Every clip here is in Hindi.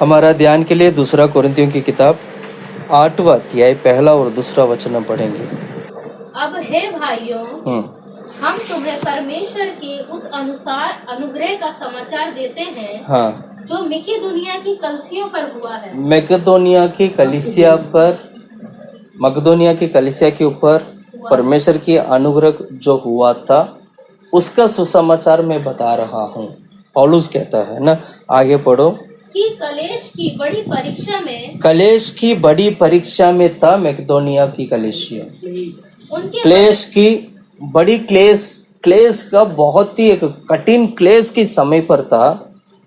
हमारा ध्यान के लिए दूसरा कोरिन्थियों की किताब 8वां अध्याय पहला और दूसरा वचन हम पढ़ेंगे। अब हे भाइयों, हम तुम्हें परमेश्वर के उस अनुसार अनुग्रह का समाचार देते हैं, हाँ, जो मकिदुनिया की कलीसियों पर हुआ है। मकिदुनिया की कलीसिया के ऊपर परमेश्वर की अनुग्रह जो हुआ था, उसका सुसमाचार मैं बता रहा हूँ। पौलुस कहता है ना, आगे पढ़ो। कि कलेश की बड़ी परीक्षा में था मकिदुनिया की कलीसिया। उनके क्लेश का बहुत ही एक कठिन क्लेश के समय पर था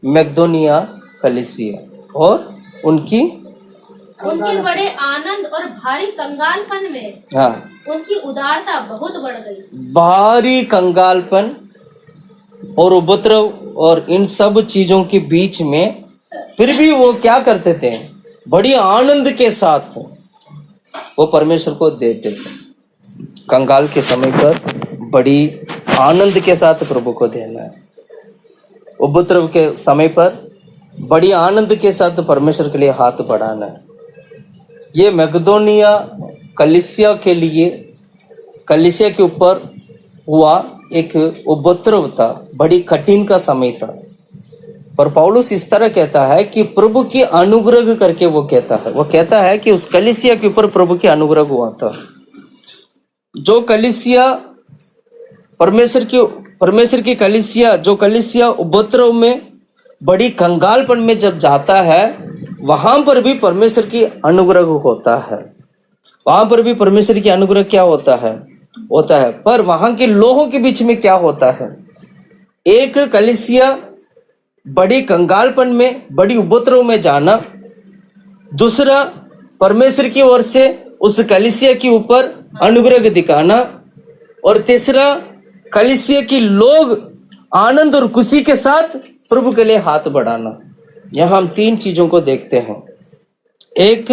मकिदुनिया कलीसिया, और उनके बड़े आनंद और भारी कंगालपन में हाँ, उनकी उदारता बहुत बढ़ गई। भारी कंगालपन और उपद्रव और इन सब चीजों के बीच में फिर भी वो क्या करते थे, बड़ी आनंद के साथ वो परमेश्वर को देते थे। कंगाल के समय पर बड़ी आनंद के साथ प्रभु को देना है, उपद्रव के समय पर बड़ी आनंद के साथ परमेश्वर के लिए हाथ बढ़ाना है। ये मकिदुनिया कलीसिया के ऊपर हुआ एक उपद्रव था, बड़ी कठिन का समय था। पर पौलुस इस तरह कहता है कि प्रभु की अनुग्रह करके वो कहता है कि उस कलीसिया के ऊपर प्रभु की अनुग्रह हुआ था। जो कलीसिया परमेश्वर की कलीसिया, जो कलीसिया उपद्रव में बड़ी कंगालपन में जब जाता है, वहां पर भी परमेश्वर की अनुग्रह होता है। वहां पर भी परमेश्वर की अनुग्रह क्या होता है। पर वहां के लोगों के बीच में क्या होता है, एक कलीसिया बड़ी कंगालपन में, बड़ी उपद्रव में जाना, दूसरा परमेश्वर की ओर से उस कलीसिया के ऊपर अनुग्रह दिखाना, और तीसरा कलीसिया की लोग आनंद और खुशी के साथ प्रभु के लिए हाथ बढ़ाना। यहाँ हम तीन चीजों को देखते हैं। एक,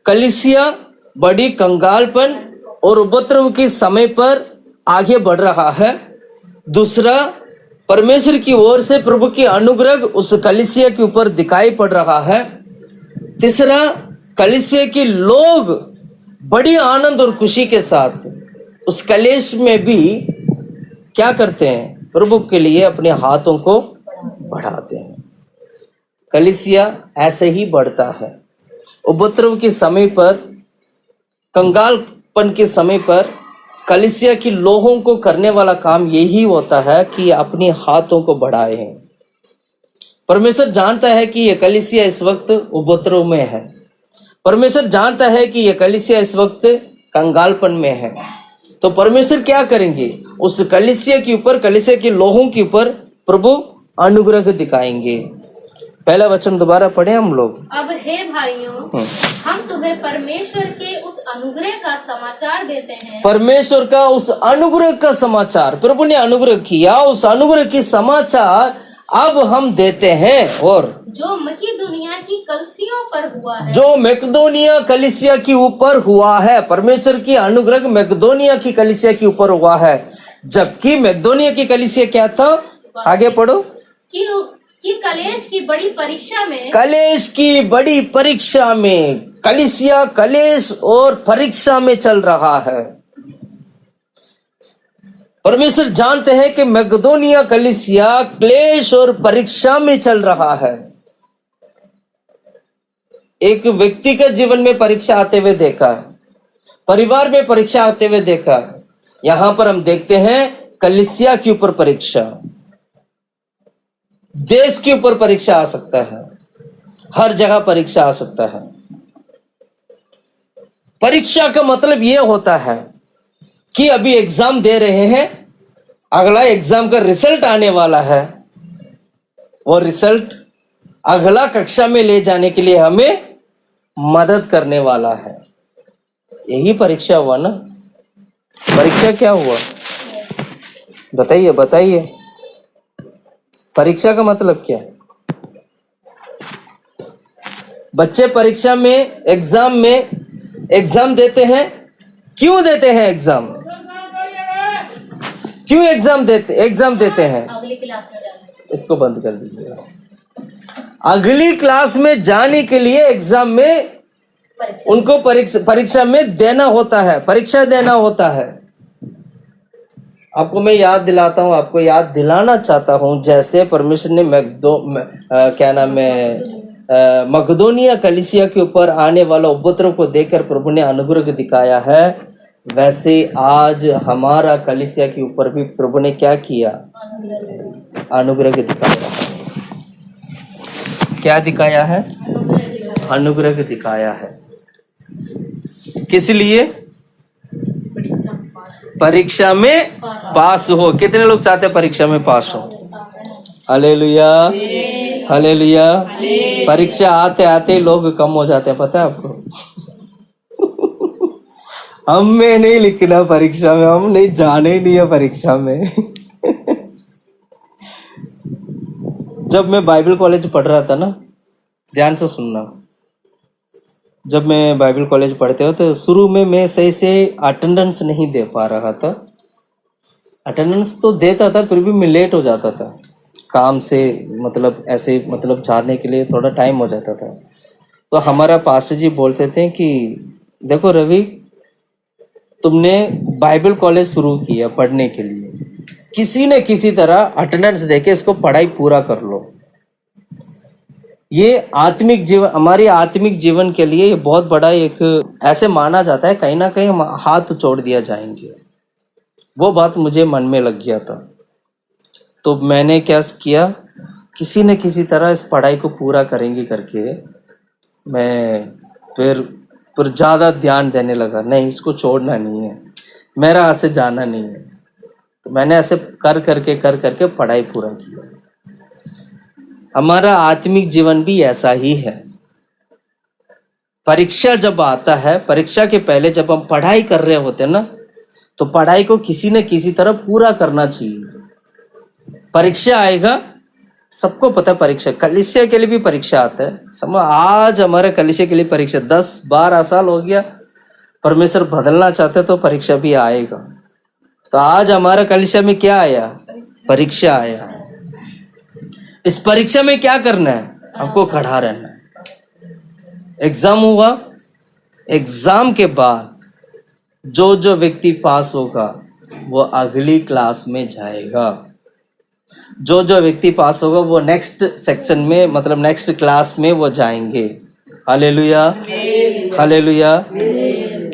कलीसिया बड़ी कंगालपन और उपद्रव के समय पर आगे बढ़ रहा है। दूसरा, परमेश्वर की ओर से प्रभु की अनुग्रह उस कलीसिया के ऊपर दिखाई पड़ रहा है। तीसरा, कलीसिया के लोग बड़ी आनंद और खुशी के साथ उस कलेश में भी क्या करते हैं, प्रभु के लिए अपने हाथों को बढ़ाते हैं। कलीसिया ऐसे ही बढ़ता है। उपद्रव के समय पर, कंगालपन के समय पर कलीसिया के लोगों को करने वाला काम यही होता है कि अपने हाथों को बढ़ाए हैं। परमेश्वर जानता है कि यह कलीसिया इस वक्त उपद्रव में है। परमेश्वर जानता है कि यह कलीसिया इस वक्त कंगालपन में है। तो परमेश्वर क्या करेंगे, उस कलीसिया के ऊपर, कलीसिया के लोगों के ऊपर प्रभु अनुग्रह दिखाएंगे। पहला वचन दोबारा पढ़े हम लोग। अब हे भाइयों, हम तुम्हें परमेश्वर के उस अनुग्रह का समाचार देते हैं। परमेश्वर का उस अनुग्रह का समाचार, प्रभु ने अनुग्रह किया, उस अनुग्रह की समाचार अब हम देते हैं। और जो मकिदुनिया की कलीसियों पर हुआ है, जो मकिदुनिया कलीसिया के ऊपर हुआ है, परमेश्वर की अनुग्रह मकिदुनिया की कलीसिया के ऊपर हुआ है। जबकि मकिदुनिया की कलीसिया क्या था, आगे पढ़ो। कि कलेश की बड़ी परीक्षा में कलीसिया कलेश और परीक्षा में चल रहा है। परमेश्वर जानते हैं कि मकिदुनिया कलीसिया क्लेश और परीक्षा में चल रहा है। एक व्यक्ति के जीवन में परीक्षा आते हुए देखा, परिवार में परीक्षा आते हुए देखा। यहां पर हम देखते हैं कलीसिया के ऊपर परीक्षा, देश के ऊपर परीक्षा आ सकता है, हर जगह परीक्षा आ सकता है। परीक्षा का मतलब यह होता है कि अभी एग्जाम दे रहे हैं, अगला एग्जाम का रिजल्ट आने वाला है, वो रिजल्ट अगला कक्षा में ले जाने के लिए हमें मदद करने वाला है। यही परीक्षा हुआ ना। परीक्षा क्या हुआ, बताइए परीक्षा का मतलब क्या है। बच्चे परीक्षा में, एग्जाम देते हैं। क्यों देते हैं एग्जाम, एग्जाम देते हैं। अगली क्लास में जाना है। इसको बंद कर दीजिएगा। अगली क्लास में जाने के लिए एग्जाम में उनको परीक्षा में देना होता है, परीक्षा देना होता है। आपको मैं याद दिलाता हूँ, आपको याद दिलाना चाहता हूँ, जैसे परमेश्वर ने मकदोनिया कलीसिया के ऊपर आने वाला उपद्रव को देखकर प्रभु ने अनुग्रह दिखाया है, वैसे आज हमारा कलीसिया के ऊपर भी प्रभु ने क्या किया? अनुग्रह दिखाया। क्या दिखाया है? अनुग्रह दिखाया है। किस लिए? परीक्षा में पास हो। कितने लोग चाहते हैं परीक्षा में पास हो? Hallelujah, hallelujah. परीक्षा आते आते लोग कम हो जाते हैं, पता है आपको? हमें नहीं लिखना परीक्षा में, हम नहीं जाने ही नहीं है परीक्षा में। जब मैं बाइबल कॉलेज पढ़ रहा था ना, ध्यान से सुनना, जब मैं बाइबल कॉलेज पढ़ते हो तो शुरू में मैं सही से अटेंडेंस नहीं दे पा रहा था। अटेंडेंस तो देता था, फिर भी मैं लेट हो जाता था काम से, मतलब ऐसे मतलब जाने के लिए थोड़ा टाइम हो जाता था। तो हमारा पास्टर जी बोलते थे कि देखो रवि, तुमने बाइबल कॉलेज शुरू किया पढ़ने के लिए, किसी न किसी तरह अटेंडेंस देके इसको पढ़ाई पूरा कर लो। ये आत्मिक जीवन, हमारी आत्मिक जीवन के लिए ये बहुत बड़ा एक ऐसे माना जाता है, कहीं ना कहीं हम हाथ छोड़ दिया जाएंगे। वो बात मुझे मन में लग गया था, तो मैंने क्या किया, किसी न किसी तरह इस पढ़ाई को पूरा करेंगे करके मैं फिर ज़्यादा ध्यान देने लगा। नहीं, इसको छोड़ना नहीं है, मेरा हाथ से जाना नहीं है। तो मैंने ऐसे कर करके पढ़ाई पूरा किया। हमारा आत्मिक जीवन भी ऐसा ही है। परीक्षा जब आता है, परीक्षा के पहले जब हम पढ़ाई कर रहे होते हैं ना, तो पढ़ाई को किसी न किसी तरह पूरा करना चाहिए। परीक्षा आएगा, सबको पता है परीक्षा, कलीसिया के लिए भी परीक्षा आता है। समझो आज हमारे कलीसिया के लिए परीक्षा 10-12 साल हो गया, परमेश्वर बदलना चाहते तो परीक्षा भी आएगा। तो आज हमारा कलीसिया में क्या आया? परीक्षा आया। इस परीक्षा में क्या करना है? आपको खड़ा रहना है। एग्जाम हुआ, एग्जाम के बाद जो व्यक्ति पास होगा वो अगली क्लास में जाएगा। जो व्यक्ति पास होगा वो नेक्स्ट सेक्शन में, मतलब नेक्स्ट क्लास में वो जाएंगे। Hallelujah, hallelujah.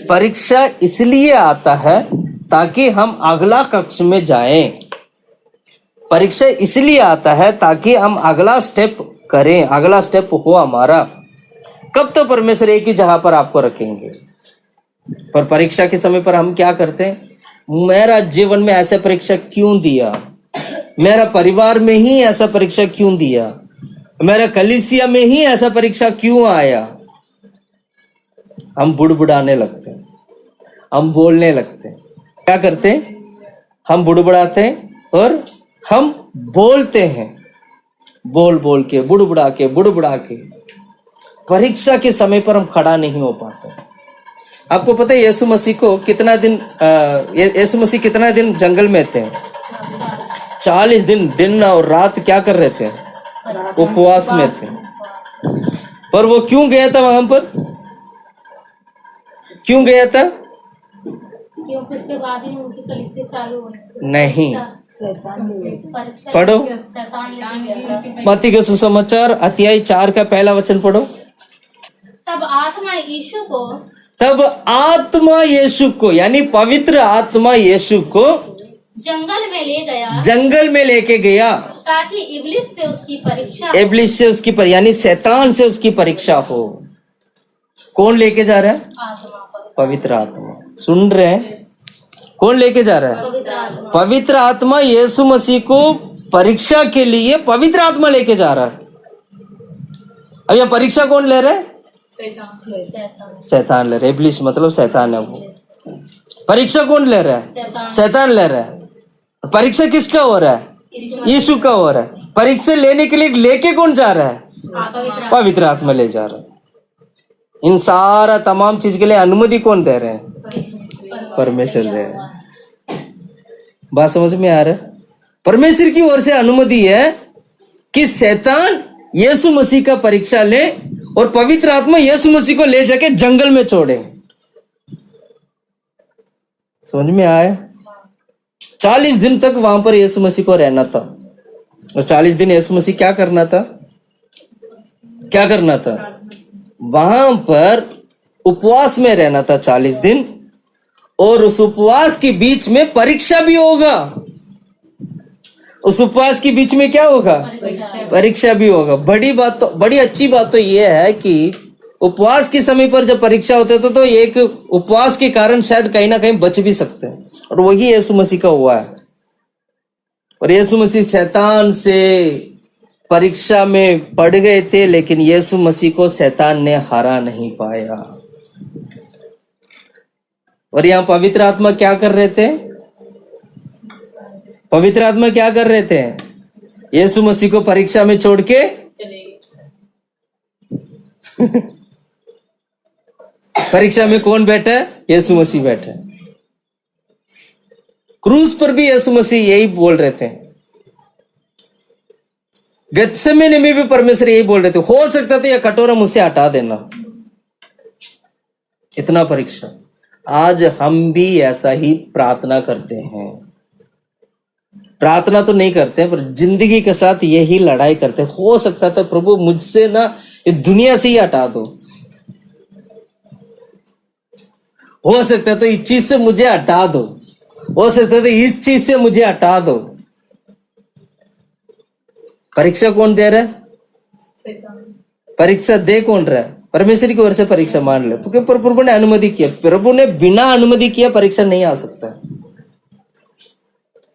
परीक्षा इसलिए आता है ताकि हम अगला कक्ष में जाएं। परीक्षा इसलिए आता है ताकि हम अगला स्टेप करें, अगला स्टेप हो हमारा। कब तो परमेश्वर एक ही जगह पर आपको रखेंगे, पर परीक्षा के समय पर हम क्या करते हैं? मेरा जीवन में ऐसा परीक्षा क्यों दिया? मेरा परिवार में ही ऐसा परीक्षा क्यों दिया? मेरा कलीसिया में ही ऐसा परीक्षा क्यों आया? हम बुड़बुड़ाने लगते हैं, हम बोलने लगते हैं। क्या करते हैं? हम बुड़बुड़ाते हैं और हम बोलते हैं, बोल के बुड़बुड़ा के परीक्षा के समय पर हम खड़ा नहीं हो पाते। आपको पता है यीशु मसीह को कितना दिन जंगल में थे? 40 दिन और रात क्या कर रहे थे? उपवास में थे। पर वो क्यों गया था वहां पर? क्यों गया था? क्योंकि उसके बाद ही उनकी कलीसिया चालू हुई। नहीं, पढ़ो मत्ती के सुसमाचार अध्याय 4 का पहला वचन पढ़ो। तब आत्मा यीशु को यानी पवित्र आत्मा यीशु को जंगल में लेके गया ताकि इब्लिस से उसकी यानी शैतान से उसकी परीक्षा हो। कौन लेके जा रहा है? पवित्र आत्मा। सुन रहे हैं? कौन लेके जा रहा है? पवित्र आत्मा यीशु मसीह को परीक्षा के लिए पवित्र आत्मा लेके जा रहा है। अब यह परीक्षा कौन ले रहा है? शैतान ले रहा है। इब्लिस मतलब शैतान है। वो परीक्षा कौन ले रहा है? शैतान ले रहा है। परीक्षा किसका हो रहा है? यीशु का हो रहा है। परीक्षा लेने के लिए लेके कौन जा रहा है? पवित्र आत्मा ले जा रहा है। इन सारा तमाम चीज के लिए अनुमति कौन दे रहे हैं? परमेश्वर दे रहे हैं। बात समझ में आ रहा है? परमेश्वर की ओर से अनुमति है कि शैतान यीशु मसीह का परीक्षा ले और पवित्र आत्मा यीशु मसीह को ले जाके जंगल में छोड़े। समझ में आया? 40 दिन तक वहां पर यीशु मसीह को रहना था। और 40 दिन यीशु मसीह क्या करना था? क्या करना था? वहां पर उपवास में रहना था 40 दिन। और उस उपवास के बीच में परीक्षा भी होगा। उस उपवास के बीच में क्या होगा? परीक्षा भी होगा। बड़ी अच्छी बात तो यह है कि उपवास के समय पर जब परीक्षा होते तो एक उपवास के कारण शायद कहीं ना कहीं बच भी सकते हैं। और वही यीशु मसीह का हुआ है। और यीशु मसीह शैतान से परीक्षा में पड़ गए थे, लेकिन यीशु मसीह को शैतान ने हरा नहीं पाया। और यहाँ पवित्र आत्मा क्या कर रहे थे? पवित्र आत्मा क्या कर रहे थे? यीशु मसीह को परीक्षा में छोड़ के परीक्षा में कौन बैठा है? यीशु मसीह बैठा है। क्रूस पर भी यीशु मसीह यही बोल रहे थे। गत्सेमने में भी परमेश्वर यही बोल रहे थे, हो सकता तो यह कटोरा मुझसे हटा देना। इतना परीक्षा। आज हम भी ऐसा ही प्रार्थना करते हैं। प्रार्थना तो नहीं करते हैं, पर जिंदगी के साथ यही लड़ाई करते हैं। हो सकता था प्रभु मुझसे ना ये दुनिया से ही हटा दो, हो सकता तो इस चीज से मुझे हटा दो, हो सकता तो इस चीज से मुझे हटा दो। परीक्षा कौन दे रहा है? परीक्षा दे कौन रहा है? परमेश्वर की ओर से परीक्षा मान ले, क्योंकि प्रभु ने अनुमति किया। प्रभु ने बिना अनुमति किया परीक्षा नहीं आ सकता।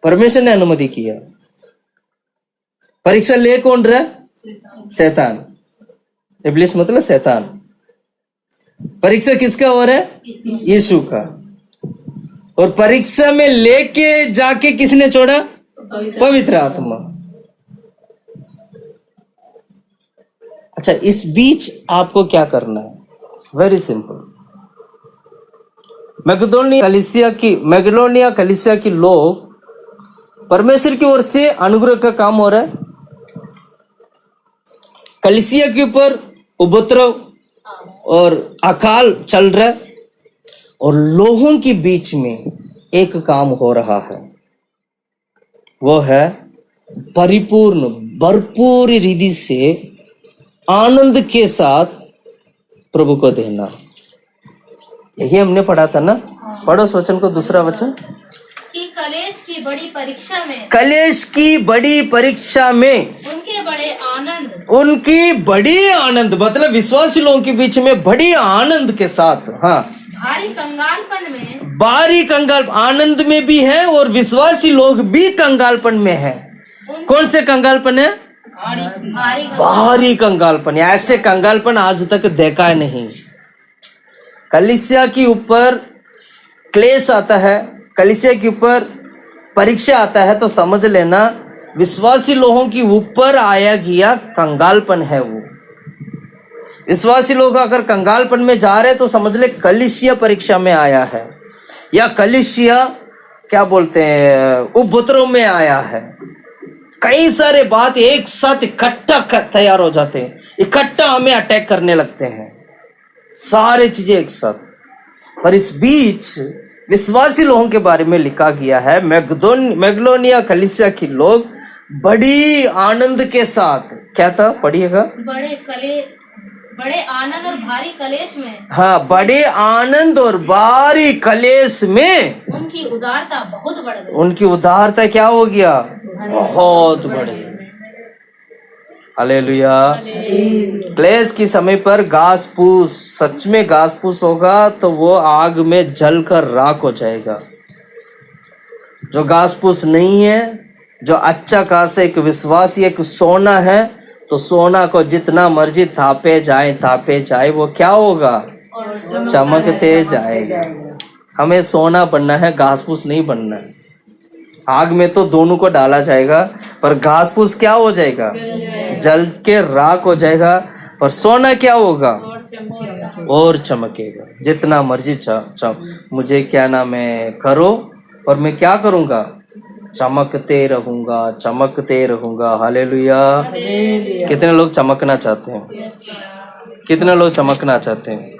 परमेश्वर ने अनुमति किया। परीक्षा ले कौन रहा है? शैतान। इब्लिस मतलब शैतान। परीक्षा किसका हो रहा है? यीशु का। और परीक्षा में लेके जाके किसने छोड़ा? पवित्र आत्मा। अच्छा, इस बीच आपको क्या करना है? Very simple. मैगलोनिया कलीसिया की लोग परमेश्वर की ओर से अनुग्रह का काम हो रहा है। कलीसिया के ऊपर उपद्रव और अकाल चल रहा है, और लोगों के बीच में एक काम हो रहा है, वो है परिपूर्ण भरपूर रीति से आनंद के साथ प्रभु को देना। यही हमने पढ़ा था ना। पढ़ो सोचन को दूसरा वचन। कि कलेश की बड़ी परीक्षा में, कलेश की बड़ी परीक्षा में उनके बड़े आनंद, उनकी बड़ी आनंद मतलब विश्वासी लोगों के बीच में बड़ी आनंद के साथ, हाँ, भारी कंगालपन में, भारी कंगाल आनंद में भी है, और विश्वासी लोग भी कंगालपन में है। कौन से कंगालपन है? भारी कंगालपन। ऐसे कंगालपन आज तक देखा नहीं। कलीसिया के ऊपर क्लेश आता है, कलीसिया के ऊपर परीक्षा आता है, तो समझ लेना विश्वासी लोगों के ऊपर आया गया कंगालपन है वो। विश्वासी लोग अगर कंगालपन में जा रहे तो समझ ले कलीसिया परीक्षा में आया है, या कलीसिया क्या बोलते हैं उपद्रव में आया है। कई सारे बात एक साथ इकट्ठा तैयार हो जाते हैं, इकट्ठा हमें अटैक करने लगते हैं, सारे चीजें एक साथ। पर इस बीच विश्वासी लोगों के बारे में लिखा गया है, मैगलोनिया कलीसिया के लोग बड़ी आनंद के साथ, क्या था पढ़िएगा? बड़े आनंद और भारी कलेश में, हाँ, बड़े आनंद और भारी कलेश में उनकी उदारता बहुत बढ़ गई। उनकी उदारता क्या हो गया? बहुत बढ़ गई। हालेलुया। क्लेश के समय पर घास फूस, सच में घास फूस होगा तो वो आग में जल कर राख हो जाएगा। जो घास फूस नहीं है, जो अच्छा खासा एक विश्वासी एक सोना है, तो सोना को जितना मर्जी थापे जाए वो क्या होगा? चमकते जाएगा। हमें सोना बनना है, घास फूस नहीं बनना है। आग में तो दोनों को डाला जाएगा, पर घास फूस क्या हो जाएगा? जल के राख हो जाएगा। और सोना क्या होगा? और चमकेगा। जितना मर्जी मुझे क्या नाम है करो, पर मैं क्या करूंगा? चमकते रहूंगा, चमकते रहूंगा। हालेलुया। कितने लोग चमकना चाहते हैं? कितने लोग चमकना चाहते हैं?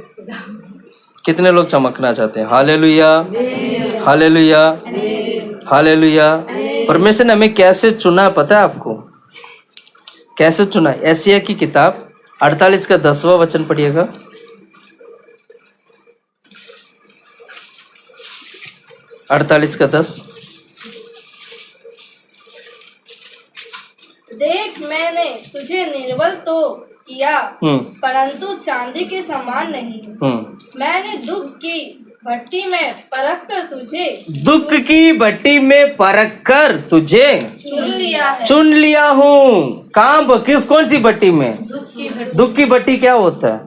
कितने लोग चमकना चाहते हैं? Hallelujah, hallelujah, hallelujah. परमेश्वर ने हमें कैसे चुना है पता है आपको? कैसे चुना है? एशिया की किताब 48 का 10वां वचन पढ़िएगा। 48 का 10। देख, मैंने तुझे निर्बल तो किया, परंतु चांदी के समान नहीं। मैंने दुख की भट्टी में परख कर तुझे, दुख की भट्टी में परख कर तुझे चुन लिया है। चुन लिया हूँ। कहाँ? किस? कौन सी भट्टी में? दुख की भट्टी क्या होता है?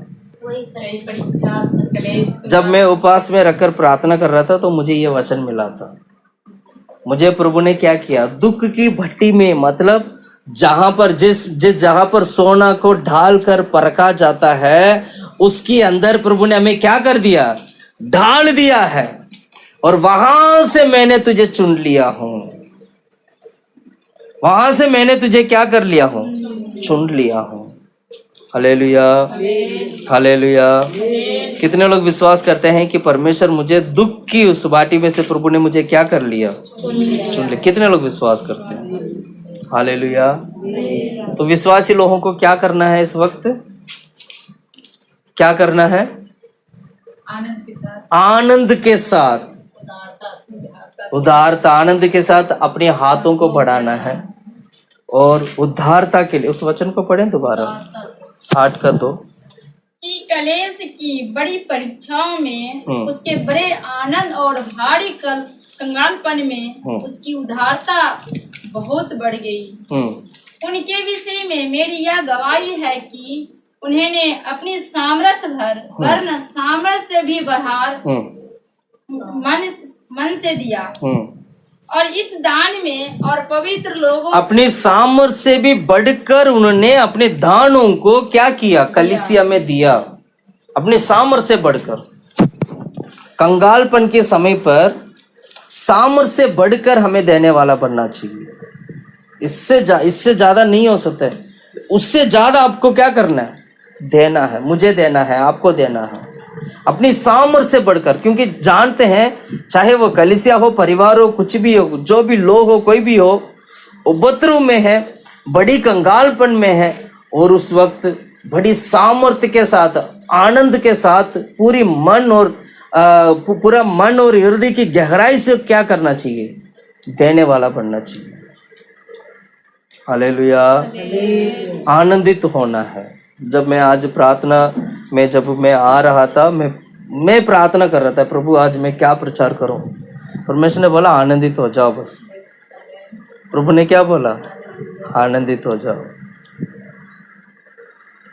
जब मैं उपवास में रखकर प्रार्थना कर रहा था तो मुझे ये वचन मिला था। मुझे प्रभु ने क्या किया? दुख की भट्टी में मतलब जहां पर जिस जगह पर सोना को ढाल कर परखा जाता है उसके अंदर प्रभु ने हमें क्या कर दिया? ढाल दिया है। और वहां से मैंने तुझे चुन लिया हूं। वहां से मैंने तुझे क्या कर लिया हूं? चुन लिया हूं। Hallelujah, hallelujah. कितने लोग विश्वास करते हैं कि परमेश्वर मुझे दुख की उस बाटी में से प्रभु ने मुझे क्या कर लिया? चुन लिया। कितने लोग विश्वास करते हैं? हालेलुया। तो विश्वासी लोगों को क्या करना है इस वक्त? क्या करना है? आनंद के साथ, उदारता, आनंद के साथ अपने हाथों को बढ़ाना है और उद्धारता के लिए। उस वचन को पढ़ें दोबारा, 8 का 2। कि कलेश की बड़ी परीक्षाओं में उसके बड़े आनंद और भारी कंगालपन में उसकी उदारता बहुत बढ़ गई। उनके विषय में मेरी यह गवाही है कि उन्होंने अपनी सामर्थ भर वरन सामर्थ से भी बढ़ार मन से दिया और इस दान में और पवित्र लोगों, अपनी सामर्थ से भी बढ़कर उन्होंने अपने दानों को क्या किया? कलीसिया में दिया। अपने सामर्थ से बढ़कर। कंगालपन के समय पर सामर्थ से बढ़कर हमें देने वाला बनना चाहिए। इससे ज्यादा नहीं हो सकता है। उससे ज्यादा आपको क्या करना है? देना है। मुझे देना है, आपको देना है, अपनी सामर्थ से बढ़कर। क्योंकि जानते हैं चाहे वो कलीसिया हो, परिवार हो, कुछ भी हो, जो भी लोग हो, कोई भी हो, उपद्रव में है, बड़ी कंगालपन में है और उस वक्त बड़ी सामर्थ्य के साथ, आनंद के साथ पूरा मन और हृदय की गहराई से क्या करना चाहिए? देने वाला बनना चाहिए। हालेलुया। आनंदित होना है। जब मैं आज प्रार्थना में जब मैं आ रहा था, मैं प्रार्थना कर रहा था, प्रभु आज मैं क्या प्रचार करूं? परमेश्वर ने बोला आनंदित हो जाओ बस। प्रभु ने क्या बोला? आनंदित हो जाओ,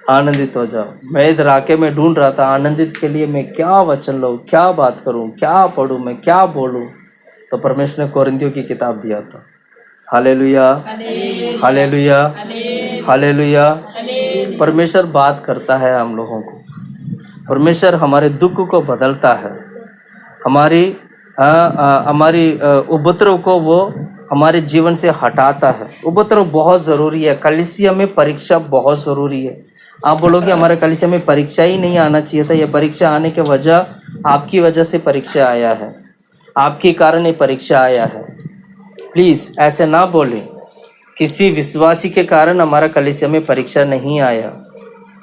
आनंदित हो जाओ। मैं इधर आके मैं ढूंढ रहा था आनंदित के लिए मैं क्या वचन लूं, क्या बात करूं, क्या पढ़ूं, मैं क्या बोलूं। तो परमेश्वर ने कोरिन्थियों की किताब दिया था। Hallelujah, hallelujah, hallelujah. परमेश्वर बात करता है हम लोगों को। परमेश्वर हमारे दुख को बदलता है, हमारी उपद्रव को वो हमारे जीवन से हटाता है। उपद्रव बहुत ज़रूरी है। कलीसिया में परीक्षा बहुत ज़रूरी है। आप बोलोगे हमारे कलीसिया में परीक्षा ही नहीं आना चाहिए था। यह परीक्षा आने के वजह आपकी वजह से परीक्षा आया है, आपके कारण ये परीक्षा आया है। प्लीज़ ऐसे ना बोलें। किसी विश्वासी के कारण हमारा कलीसिया में परीक्षा नहीं आया,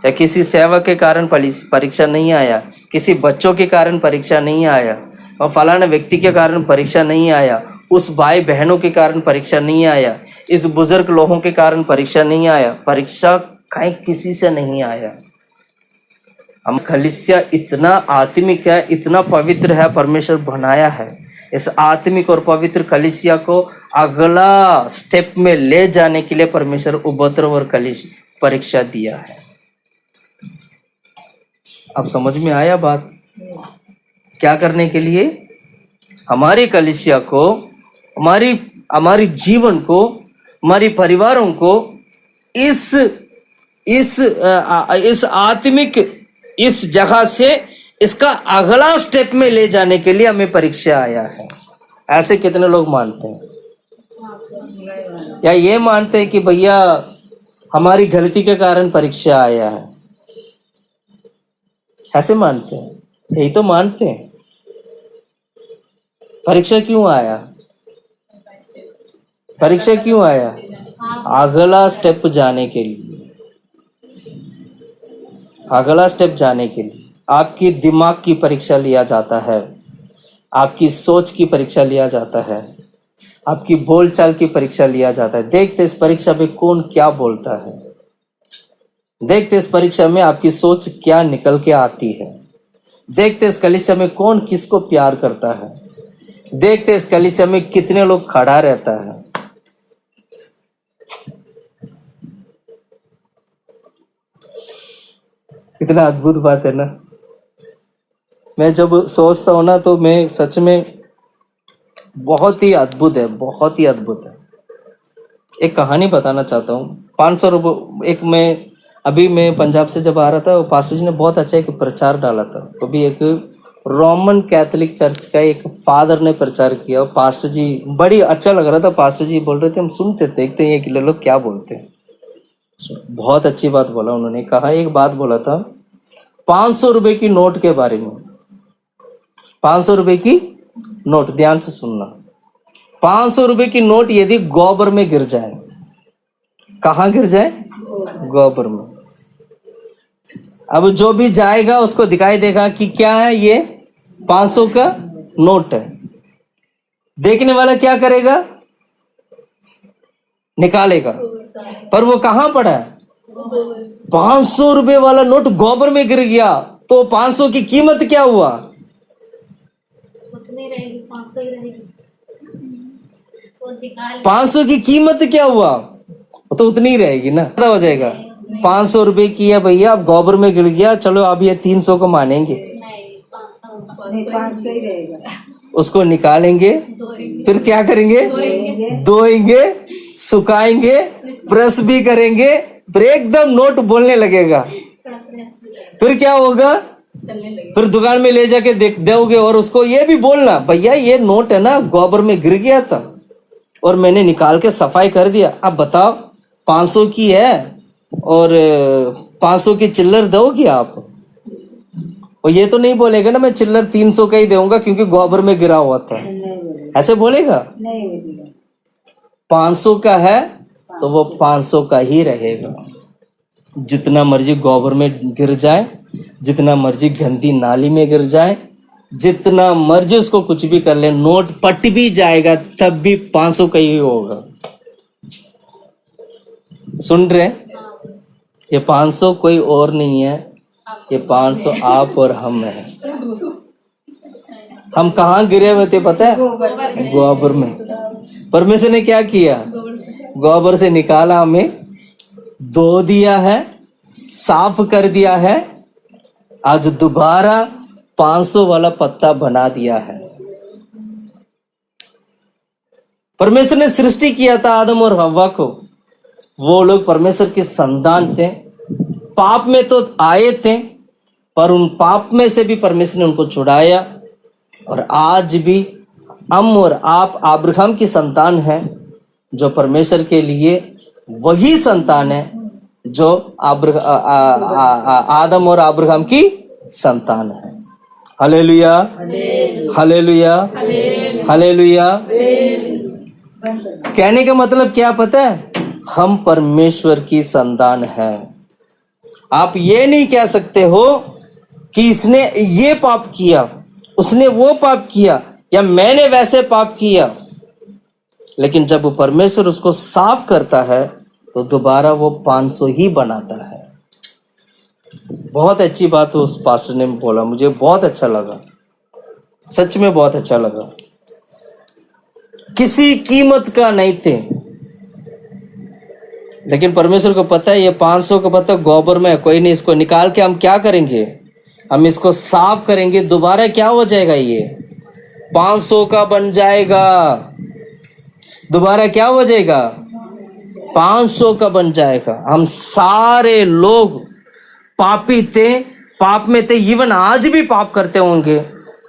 या किसी सेवक के कारण परीक्षा नहीं आया, किसी बच्चों के कारण परीक्षा नहीं आया, और फलाना व्यक्ति के कारण परीक्षा नहीं आया, उस भाई बहनों के कारण परीक्षा नहीं आया, इस बुजुर्ग लोगों के कारण परीक्षा नहीं आया। परीक्षा कहीं किसी से नहीं आया। हम कलीसिया इतना आत्मिक है, इतना पवित्र है, परमेश्वर बनाया है। इस आत्मिक और पवित्र कलीसिया को अगला स्टेप में ले जाने के लिए परमेश्वर उपद्रव और परीक्षा दिया है। अब समझ में आया बात? क्या करने के लिए? हमारी कलीसिया को, हमारी जीवन को, हमारी परिवारों को इस आत्मिक इस जगह से इसका अगला स्टेप में ले जाने के लिए हमें परीक्षा आया है। ऐसे कितने लोग मानते हैं? या ये मानते हैं कि भैया हमारी गलती के कारण परीक्षा आया है? ऐसे मानते हैं? यही तो मानते हैं। परीक्षा क्यों आया? परीक्षा क्यों आया? अगला स्टेप जाने के लिए, अगला स्टेप जाने के लिए आपकी दिमाग की परीक्षा लिया जाता है, आपकी सोच की परीक्षा लिया जाता है, आपकी बोलचाल की परीक्षा लिया जाता है। देखते इस परीक्षा में कौन क्या बोलता है, देखते इस परीक्षा में आपकी सोच क्या निकल के आती है, देखते इस कलीसिया में कौन किसको प्यार करता है, देखते इस कलीसिया में कितने लोग खड़ा रहता है। कितना अद्भुत बात है ना। मैं जब सोचता हूँ ना तो मैं सच में बहुत ही अद्भुत है, बहुत ही अद्भुत है। एक कहानी बताना चाहता हूँ। 500 रुपये मैं पंजाब से जब आ रहा था, पास्टर जी ने बहुत अच्छा एक प्रचार डाला था। कभी एक रोमन कैथोलिक चर्च का एक फादर ने प्रचार किया, पास्टर जी बड़ी अच्छा लग रहा था। पास्टर जी बोल रहे थे, हम सुनते देखते हैं कि लोग क्या बोलते हैं। बहुत अच्छी बात बोला उन्होंने। कहा एक बात बोला था 500 रुपए की नोट के बारे में। 500 रुपए की नोट, ध्यान से सुनना। 500 रुपए की नोट यदि गोबर में गिर जाए, कहाँ गिर जाए? गोबर में। अब जो भी जाएगा उसको दिखाई देगा कि क्या है, ये 500 का नोट है। देखने वाला क्या करेगा? निकालेगा। पर वो कहाँ पड़ा है? 500 रुपए वाला नोट गोबर में गिर गया तो 500 की कीमत क्या हुआ? उतनी रहेगी, 500 ही रहेगी। 500 की कीमत क्या हुआ? वो तो उतनी ही रहेगी ना, पता हो जाएगा। 500 रुपए की है भैया, अब गोबर में गिर गया, चलो अब ये 300 को मानेंगे, नहीं, 500 ही रहेगा। उसको निकालेंगे, फिर क्या करेंगे? धोएंगे, सुखाएंगे, प्रेस भी करेंगे, फिर एकदम नोट बोलने लगेगा। फिर क्या होगा? फिर दुकान में ले जाके देख दोगे और उसको ये भी बोलना, भैया ये नोट है ना, गोबर में गिर गया था और मैंने निकाल के सफाई कर दिया, अब बताओ 500 की है और 500 की चिल्लर दोगे आप? और ये तो नहीं बोलेगा ना मैं चिल्लर 300 का ही दूंगा क्योंकि गोबर में गिरा हुआ था, ऐसे बोलेगा? नहीं बोलेगा। 500 का है तो वो 500 का ही रहेगा। जितना मर्जी गोबर में गिर जाए, जितना मर्जी गंदी नाली में गिर जाए, जितना मर्जी उसको कुछ भी कर ले, नोट पट भी जाएगा तब भी 500 का ही होगा। सुन रहे? ये 500 कोई और नहीं है, ये 500 आप और हम है। हम कहाँ गिरे हुए थे पता है? गोबर में। परमेश्वर ने क्या किया? गोबर से निकाला, हमें धो दिया है, साफ कर दिया है, आज दोबारा 500 वाला पत्ता बना दिया है। परमेश्वर ने सृष्टि किया था आदम और हव्वा को, वो लोग परमेश्वर के संतान थे। पाप में तो आए थे पर उन पाप में से भी परमेश्वर ने उनको छुड़ाया, और आज भी हम और आप अब्राहम की संतान हैं, जो परमेश्वर के लिए वही संतान है जो आदम और अब्राहम की संतान है। Hallelujah, hallelujah, hallelujah. कहने का मतलब क्या पता है? हम परमेश्वर की संतान हैं। आप ये नहीं कह सकते हो कि इसने ये पाप किया, उसने वो पाप किया, या मैंने वैसे पाप किया। लेकिन जब परमेश्वर उसको साफ करता है तो दोबारा वो 500 ही बनाता है। बहुत अच्छी बात उस पास्टर ने बोला, मुझे बहुत अच्छा लगा, सच में बहुत अच्छा लगा। किसी कीमत का नहीं थे, लेकिन परमेश्वर को पता है ये 500 का पत्ता गोबर में है, कोई नहीं, इसको निकाल के हम क्या करेंगे? हम इसको साफ करेंगे, दोबारा क्या हो जाएगा? ये 500 का बन जाएगा। दोबारा क्या हो जाएगा? 500 का बन जाएगा। हम सारे लोग पापी थे, पाप में थे, इवन आज भी पाप करते होंगे,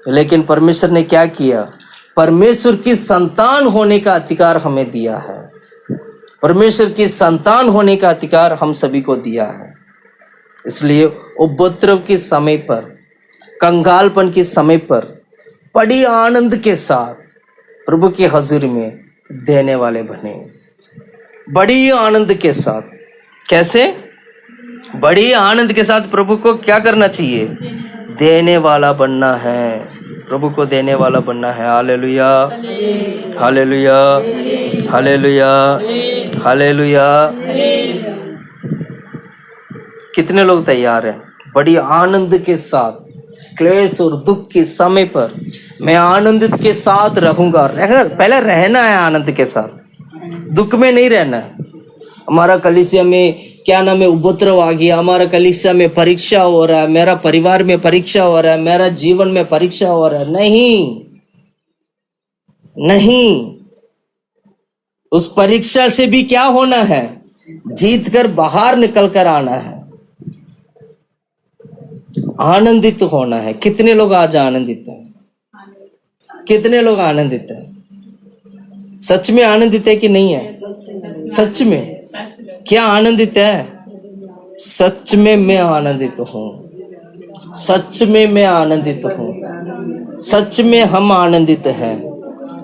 लेकिन परमेश्वर ने क्या किया? परमेश्वर की संतान होने का अधिकार हमें दिया है। परमेश्वर की संतान होने का अधिकार हम सभी को दिया है। इसलिए उपद्रव के समय पर, कंगालपन के समय पर बड़ी आनंद के साथ प्रभु की हजूरी में देने वाले बने। बड़ी आनंद के साथ, कैसे? बड़ी आनंद के साथ प्रभु को क्या करना चाहिए? देने वाला बनना है। प्रभु को देने वाला बनना है। Hallelujah, hallelujah, hallelujah, hallelujah. कितने लोग तैयार हैं बड़ी आनंद के साथ, क्लेश और दुख के समय पर मैं आनंदित के साथ रहूंगा? पहले रहना है आनंद के साथ, दुख में नहीं रहना है। हमारा कलीसिया में क्या नाम है, उपद्रव आ गया, हमारा कलीसिया में परीक्षा हो रहा है, मेरा परिवार में परीक्षा हो रहा है, मेरा जीवन में परीक्षा हो रहा है। नहीं, नहीं, उस परीक्षा से भी क्या होना है? जीत कर बाहर निकल कर आना है, आनंदित होना है। कितने लोग आज आनंदित हैं? कितने लोग आनंदित हैं? सच में आनंदित है कि नहीं है? सच में क्या आनंदित है? सच में मैं आनंदित हूँ। सच में मैं आनंदित हूँ। सच में हम आनंदित हैं।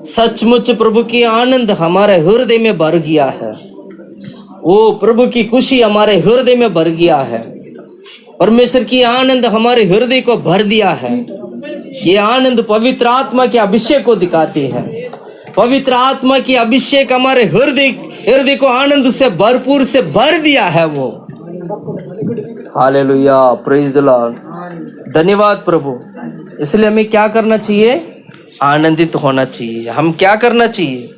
सचमुच प्रभु की आनंद हमारे हृदय में भर गया है। वो प्रभु की खुशी हमारे हृदय में भर गया है। परमेश्वर की आनंद हमारे हृदय को भर दिया है। ये आनंद पवित्र आत्मा के अभिषेक को दिखाती है। पवित्र आत्मा की अभिषेक हमारे हृदय को आनंद से भरपूर से भर दिया है वो। Hallelujah, praise the Lord. धन्यवाद प्रभु। इसलिए हमें क्या करना चाहिए? आनंदित होना चाहिए। हम क्या करना चाहिए?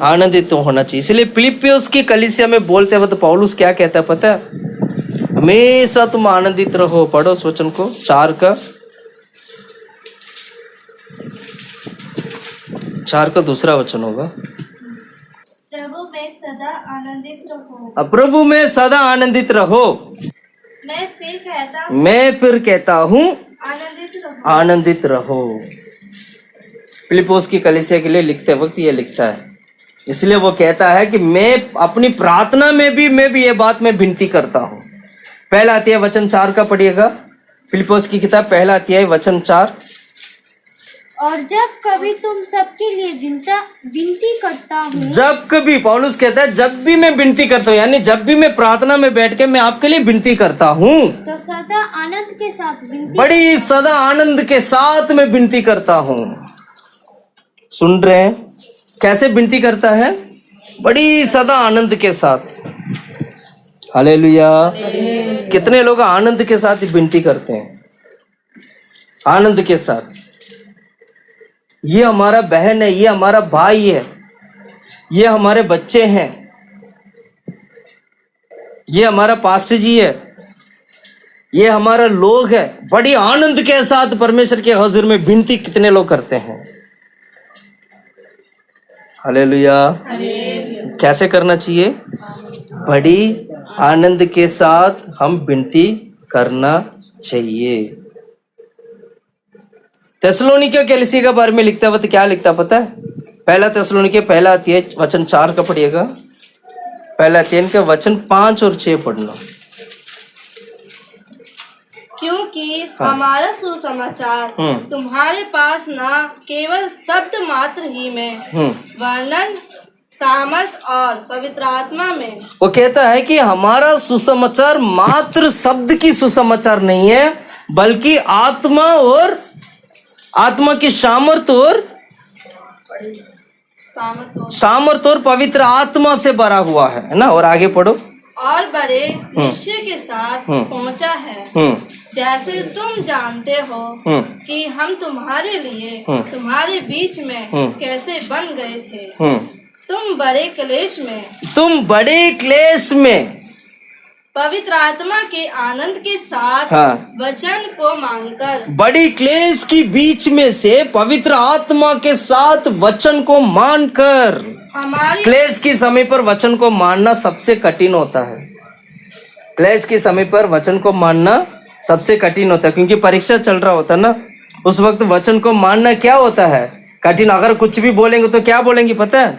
आनंदित होना चाहिए। इसलिए फिलिप्पियोस की कलीसिया में बोलते वक्त पौलुस क्या कहता है पता है? हमेशा तुम आनंदित रहो। पढ़ो उस वचन को, 4 का दूसरा वचन होगा। प्रभु में सदा आनंदित रहो। अब प्रभु में सदा आनंदित रहो। मैं फिर कहता हूँ आनंदित रहो। आनंदित रहो। फिलिप्पियोस की कलीसिया के लिए लिखते वक्त ये लिखता है। इसलिए वो कहता है कि मैं अपनी प्रार्थना में भी ये बात मैं विनती करता हूँ। पहला अध्याय वचन 4 का पढ़िएगा। फिलिप्पियोस की किताब पहला अध्याय वचन 4। और जब कभी तुम सबके लिए विनती करता हूँ, जब कभी, पौलुस कहता है जब भी मैं विनती करता हूँ, यानी जब भी मैं प्रार्थना में बैठ के मैं आपके लिए विनती करता हूँ, तो सदा आनंद के साथ विनती, बड़ी सदा आनंद के साथ मैं विनती करता हूँ। सुन रहे हैं कैसे विनती करता है? बड़ी सदा आनंद के साथ। हालेलुया। कितने लोग आनंद के साथ विनती करते हैं? आनंद के साथ। ये हमारा बहन है, ये हमारा भाई है, ये हमारे बच्चे हैं, ये हमारा पास्टर जी है, ये हमारा लोग है। बड़ी आनंद के साथ परमेश्वर के हुजूर में विनती कितने लोग करते हैं? हालेलुया। कैसे करना चाहिए? बड़ी आनंद के साथ हम विनती करना चाहिए। थिस्सलुनीके कलीसिया के बारे में लिखता है, क्या लिखता है पता है? पहला थिस्सलुनीके पहला अध्याय वचन 4 का पढ़िएगा। पहला अध्याय के वचन 5 और 6 पढ़ना। क्योंकि हमारा सुसमाचार तुम्हारे पास न केवल शब्द मात्र ही में, वर्णन, सामर्थ और पवित्र आत्मा में। वो कहता है कि हमारा सुसमाचार मात्र शब्द की सुसमाचार नहीं है, बल्कि आत्मा की सामर्थ और पवित्र आत्मा से भरा हुआ है ना। और आगे पढ़ो। और बड़े निश्चय के साथ पहुंचा है, जैसे तुम जानते हो कि हम तुम्हारे लिए तुम्हारे बीच में कैसे बन गए थे। तुम बड़े क्लेश में पवित्र आत्मा के आनंद के साथ वचन को मानकर, बड़ी क्लेश की बीच में से पवित्र आत्मा के साथ वचन को मानकर। क्लेश के समय पर वचन को मानना सबसे कठिन होता है। क्लेश के समय पर वचन को मानना सबसे कठिन होता है, क्योंकि परीक्षा चल रहा होता है ना। उस वक्त वचन को मानना क्या होता है? कठिन अगर कुछ भी बोलेंगे तो क्या बोलेंगे पता है?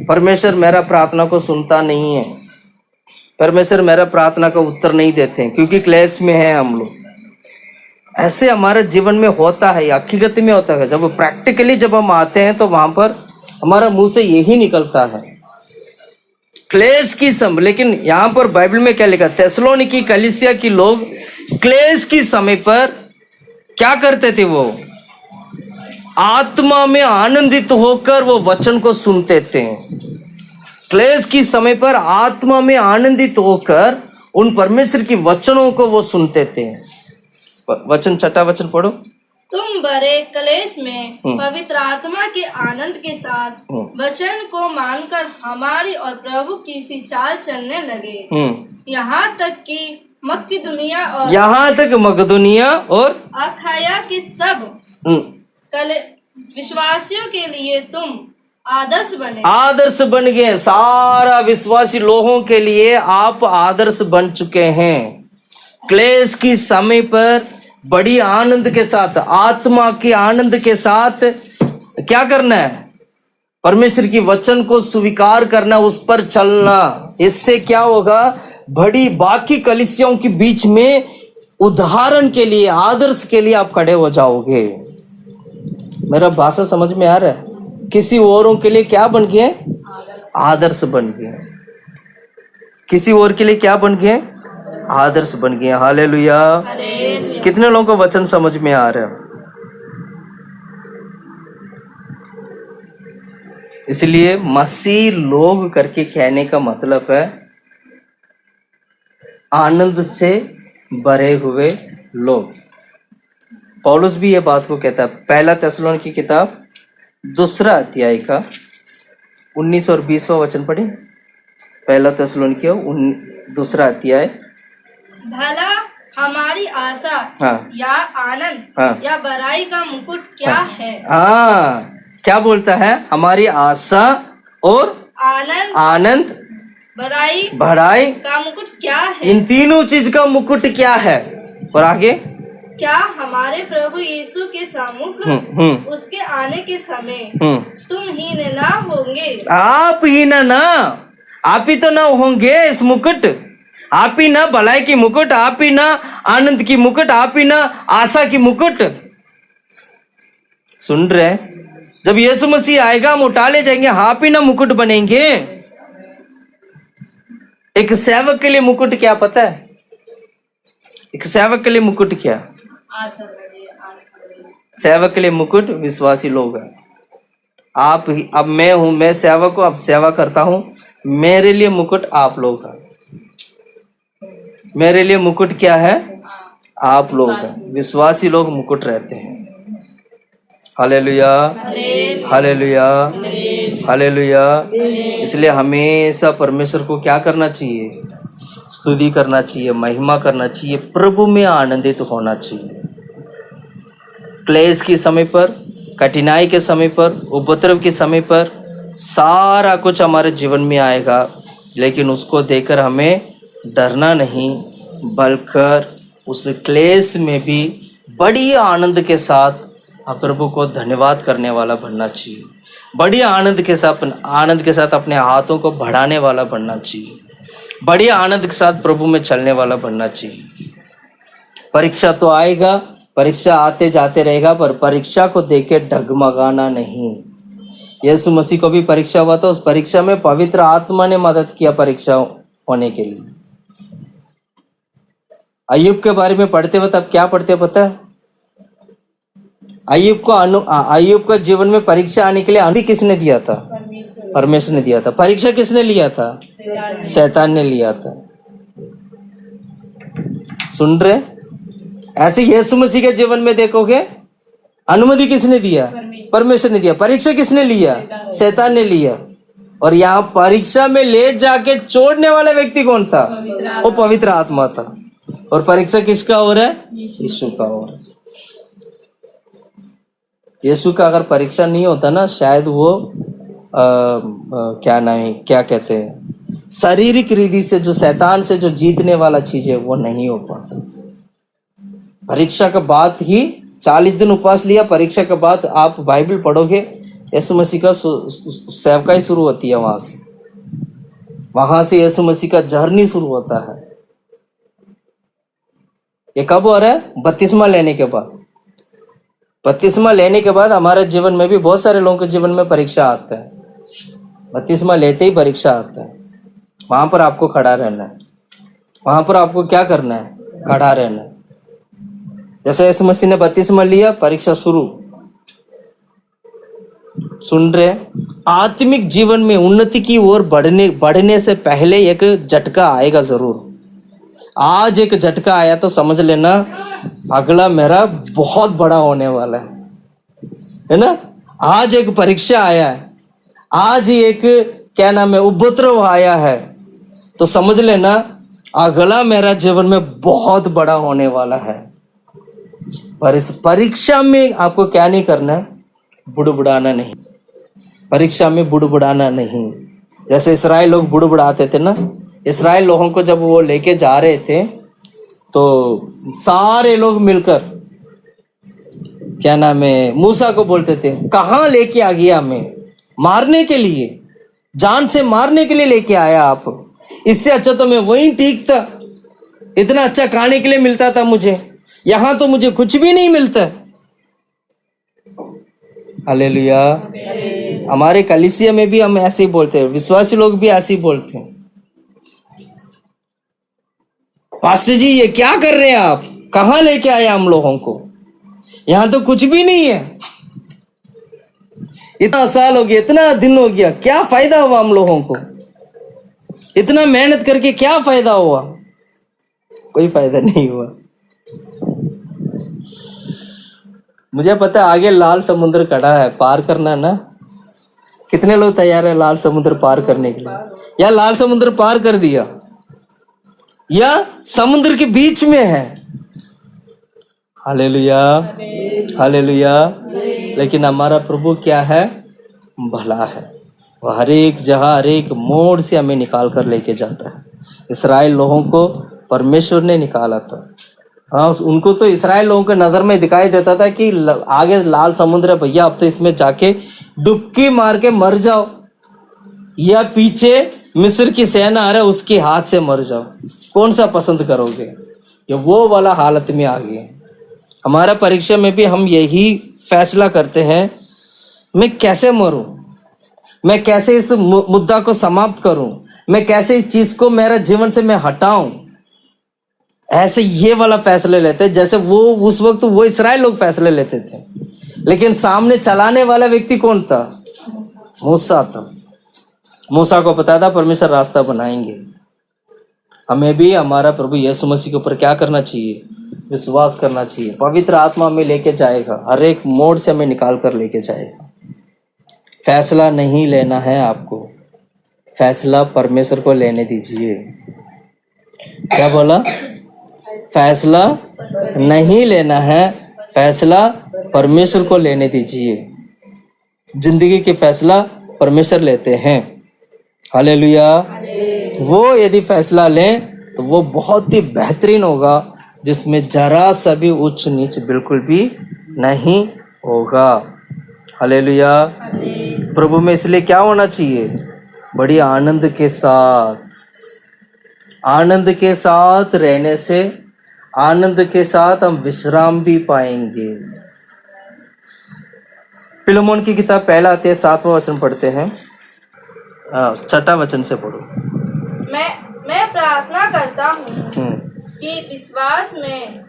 परमेश्वर मेरा प्रार्थना को सुनता नहीं है, परमेश्वर मेरा प्रार्थना का उत्तर नहीं देते हैं, क्योंकि क्लेश में है हम लोग। ऐसे हमारे जीवन में होता है, हकीकत में होता है। जब प्रैक्टिकली जब हम आते हैं तो वहां पर हमारा मुंह से यही निकलता है, क्लेश की समय। लेकिन यहाँ पर बाइबल में क्या लिखा? थेसलोनिकी कलीसिया की लोग क्लेश की समय पर क्या करते थे? वो आत्मा में आनंदित होकर वो वचन को सुनते थे। क्लेश की समय पर आत्मा में आनंदित होकर उन परमेश्वर की वचनों को वो सुनते थे। वचन, छठा वचन पढ़ो। तुम बड़े क्लेश में पवित्र आत्मा के आनंद के साथ वचन को मानकर हमारी और प्रभु की सी चाल चलने लगे, यहाँ तक कि मकिदुनिया और अखाया के सब विश्वासियों के लिए तुम आदर्श बन गए। सारा विश्वासी लोगों के लिए आप आदर्श बन चुके हैं। क्लेश की समय पर बड़ी आनंद के साथ, आत्मा के आनंद के साथ क्या करना है? परमेश्वर की वचन को स्वीकार करना, उस पर चलना। इससे क्या होगा? बड़ी बाकी कलीसियाओं के बीच में उदाहरण के लिए, आदर्श के लिए आप खड़े हो जाओगे। मेरा भाषा समझ में आ रहा है? किसी औरों के लिए क्या बन गए? आदर्श बन गए। किसी और के लिए क्या बन गए? आदर्श बन गए। हालेलुया। कितने लोगों को वचन समझ में आ रहा है? इसलिए मसीह लोग करके कहने का मतलब है आनंद से भरे हुए लोग। पौलुस भी ये बात को कहता है। पहला थेसलोनिकी की किताब 2 अध्याय का 19 और 20वां वचन पढ़े। पहला थेसलोनिकी 2 अध्याय। भला हमारी आशा या आनंद या बड़ाई का मुकुट क्या है? क्या बोलता है? हमारी आशा और आनंद बढ़ाई का मुकुट क्या है? इन तीनों चीज का मुकुट क्या है? और आगे क्या हमारे प्रभु यीशु के सम्मुख उसके आने के समय तुम हीन ना होंगे? आप ही ना, आप ही तो ना होंगे इस मुकुट। आप ही ना भलाई की मुकुट, आप ही ना आनंद की मुकुट, आप ही ना आशा की मुकुट। सुन रहे? जब यीशु मसीह आएगा हम उठा ले जाएंगे, आप ही ना मुकुट बनेंगे। एक सेवक के लिए मुकुट क्या पता है? एक सेवक के लिए मुकुट क्या? सेवक के लिए मुकुट विश्वासी लोग हैं। आप ही, अब मैं हूं, मैं सेवक हूं, अब सेवा करता हूं, मेरे लिए मुकुट आप लोग हैं। मेरे लिए मुकुट क्या है? आप लोग हैं। विश्वासी लोग मुकुट रहते हैं। Hallelujah, hallelujah, hallelujah. इसलिए हमेशा परमेश्वर को क्या करना चाहिए? स्तुति करना चाहिए, महिमा करना चाहिए, प्रभु में आनंदित होना चाहिए। क्लेश के समय पर, कठिनाई के समय पर, उपद्रव के समय पर सारा कुछ हमारे जीवन में आएगा, लेकिन उसको देखकर हमें डरना नहीं, बल्कि उस क्लेश में भी बड़ी आनंद के साथ प्रभु को धन्यवाद करने वाला बनना चाहिए। बड़ी आनंद के साथ अपने हाथों को बढ़ाने वाला बनना चाहिए। बड़ी आनंद के साथ प्रभु में चलने वाला बनना चाहिए। परीक्षा तो आएगा, परीक्षा आते जाते रहेगा, पर परीक्षा को देख के डगमगाना नहीं। यीशु मसीह को भी परीक्षा हुआ था, उस परीक्षा में पवित्र आत्मा ने मदद किया परीक्षा होने के लिए। अय्यूब के बारे में पढ़ते वक्त अब क्या पढ़ते पता है? अय्यूब का जीवन में परीक्षा आने के लिए आंधी किसने दिया था? परमेश्वर ने दिया था। परीक्षा किसने लिया था? शैतान ने लिया था। सुन रहे? ऐसे यीशु मसीह के जीवन में देखोगे, अनुमति किसने दिया? परमेश्वर ने दिया। परीक्षा किसने लिया? शैतान ने लिया। और यहाँ परीक्षा में ले जाके छोड़ने वाला व्यक्ति कौन था? वो पवित्र आत्मा था। और परीक्षा किसका हो रहा है? यीशु का हो रहा है। यीशु का अगर परीक्षा नहीं होता ना, शायद वो क्या कहते हैं, शारीरिक रीति से जो शैतान से जो जीतने वाला चीज है वो नहीं हो पाता। परीक्षा का बात ही 40 दिन उपवास लिया, परीक्षा के बाद आप बाइबल पढ़ोगे, यीशु मसीह का सेवकाई शुरू होती है। वहां से यीशु मसीह का जर्नी शुरू होता है। ये कब हो रहा है? बपतिस्मा लेने के बाद। बपतिस्मा लेने के बाद हमारे जीवन में भी बहुत सारे लोगों के जीवन में परीक्षा आता है। बपतिस्मा लेते ही परीक्षा आता है। वहां पर आपको खड़ा रहना है। वहां पर आपको क्या करना है? खड़ा रहना है। जैसे यीशु मसीह ने बपतिस्मा लिया, परीक्षा शुरू। सुन रहे? आत्मिक जीवन में उन्नति की ओर बढ़ने से पहले एक झटका आएगा जरूर। आज एक झटका आया तो समझ लेना अगला मेरा बहुत बड़ा होने वाला है ना? आज एक परीक्षा आया है, आज एक क्या नाम है उपद्रव आया है, तो समझ लेना अगला मेरा जीवन में बहुत बड़ा होने वाला है। पर इस परीक्षा में आपको क्या नहीं करना है? बुड़बुड़ाना नहीं। परीक्षा में बुड़बुड़ाना नहीं। जैसे इस्राएल लोग बुड़बुड़ाते थे ना, इस्राएल लोगों को जब वो लेके जा रहे थे तो सारे लोग मिलकर क्या नाम है मूसा को बोलते थे, कहाँ लेके आ गया हमें? मारने के लिए, जान से मारने के लिए लेके आया आप। इससे अच्छा तो मैं वहीं ठीक था, इतना अच्छा खाने के लिए मिलता था मुझे, यहां तो मुझे कुछ भी नहीं मिलता। हालेलुया। हमारे कलीसिया में भी हम ऐसे ही बोलते हैं, विश्वासी लोग भी ऐसे ही बोलते हैं, पास्टर जी ये क्या कर रहे हैं आप? कहां लेके आए हम लोगों को? यहां तो कुछ भी नहीं है। इतना साल हो गया, इतना दिन हो गया, क्या फायदा हुआ हम लोगों को? इतना मेहनत करके क्या फायदा हुआ? कोई फायदा नहीं हुआ। मुझे पता है आगे लाल समुद्र खड़ा है, पार करना ना। कितने लोग तैयार है लाल समुद्र पार करने के लिए? या लाल समुद्र पार कर दिया, या समुद्र के बीच में है। Hallelujah, hallelujah. लेकिन हमारा प्रभु क्या है? भला है। वह हर एक जगह, हर एक मोड़ से हमें निकाल कर लेके जाता है। इस्राएल लोगों को परमेश्वर ने निकाला था। हाँ, उनको तो इस्राएल लोगों के नजर में दिखाई देता था कि आगे लाल समुद्र है भैया, अब तो इसमें जाके डुबकी मार के मर जाओ, या पीछे मिस्र की सेना आ रहा है उसके हाथ से मर जाओ। कौन सा पसंद करोगे? ये वो वाला हालत में आ गए। हमारा परीक्षा में भी हम यही फैसला करते हैं, मैं कैसे मरूं, मैं कैसे इस मुद्दा को समाप्त करूं, मैं कैसे इस चीज को मेरा जीवन से मैं हटाऊं। ऐसे ये वाला फैसले लेते हैं, जैसे वो उस वक्त वो इस्राएल लोग फैसले लेते थे। लेकिन सामने चलाने वाला व्यक्ति कौन था? मूसा था। मूसा को पता था परमेश्वर रास्ता बनाएंगे। हमें भी हमारा प्रभु यीशु मसीह के ऊपर क्या करना चाहिए? विश्वास करना चाहिए। पवित्र आत्मा में लेके जाएगा, हर एक मोड़ से हमें निकाल कर लेके जाएगा। फैसला नहीं लेना है आपको, फैसला परमेश्वर को लेने दीजिए। क्या बोला? फैसला नहीं लेना है, फैसला परमेश्वर को लेने दीजिए। जिंदगी के फैसला परमेश्वर लेते हैं। हालेलुया। वो यदि फैसला लें तो वो बहुत ही बेहतरीन होगा, जिसमें जरा सा भी उच्च नीच बिल्कुल भी नहीं होगा। हालेलुया। प्रभु में इसलिए क्या होना चाहिए? बड़ी आनंद के साथ रहने से, आनंद के साथ हम विश्राम भी पाएंगे। फिलेमोन की किताब पहला अध्याय 7वां वचन पढ़ते हैं। 6वां वचन से पढ़ो। मैं प्रार्थना करता हूँ कि विश्वास में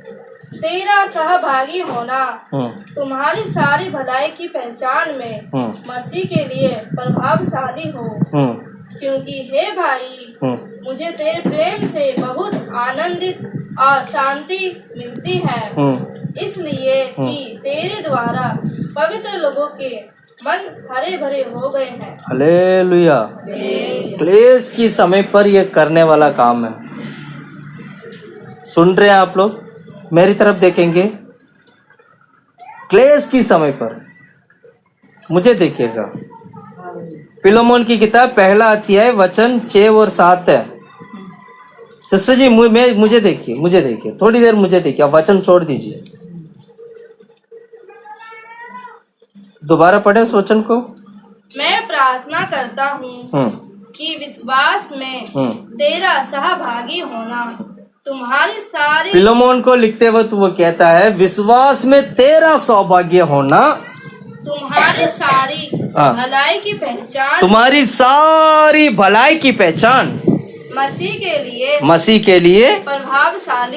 तेरा सहभागी होना तुम्हारी सारी भलाई की पहचान में मसीह के लिए प्रभावशाली हो, क्योंकि हे भाई मुझे तेरे प्रेम से बहुत आनंदित और शांति मिलती है, इसलिए कि तेरे द्वारा पवित्र लोगों के मन हरे भरे हो गए हैं। हालेलुया। क्लेश की समय पर यह करने वाला काम है। सुन रहे हैं आप लोग? मेरी तरफ देखेंगे। क्लेश की समय पर मुझे देखिएगा। फिलेमोन की किताब पहला अध्याय वचन 6 और 7 है। सिस्टर जी मुझे देखिए, थोड़ी देर मुझे देखिए, आप वचन छोड़ दीजिए। दोबारा पढ़े इस वचन को। मैं प्रार्थना करता हूँ कि विश्वास में तेरा सहभागी होना तुम्हारी सारी, फिलोमोन को लिखते वक्त वो कहता है विश्वास में तेरा सौभाग्य होना तुम्हारी सारी हाँ। भलाई की पहचान, तुम्हारी सारी भलाई की पहचान मसीह के लिए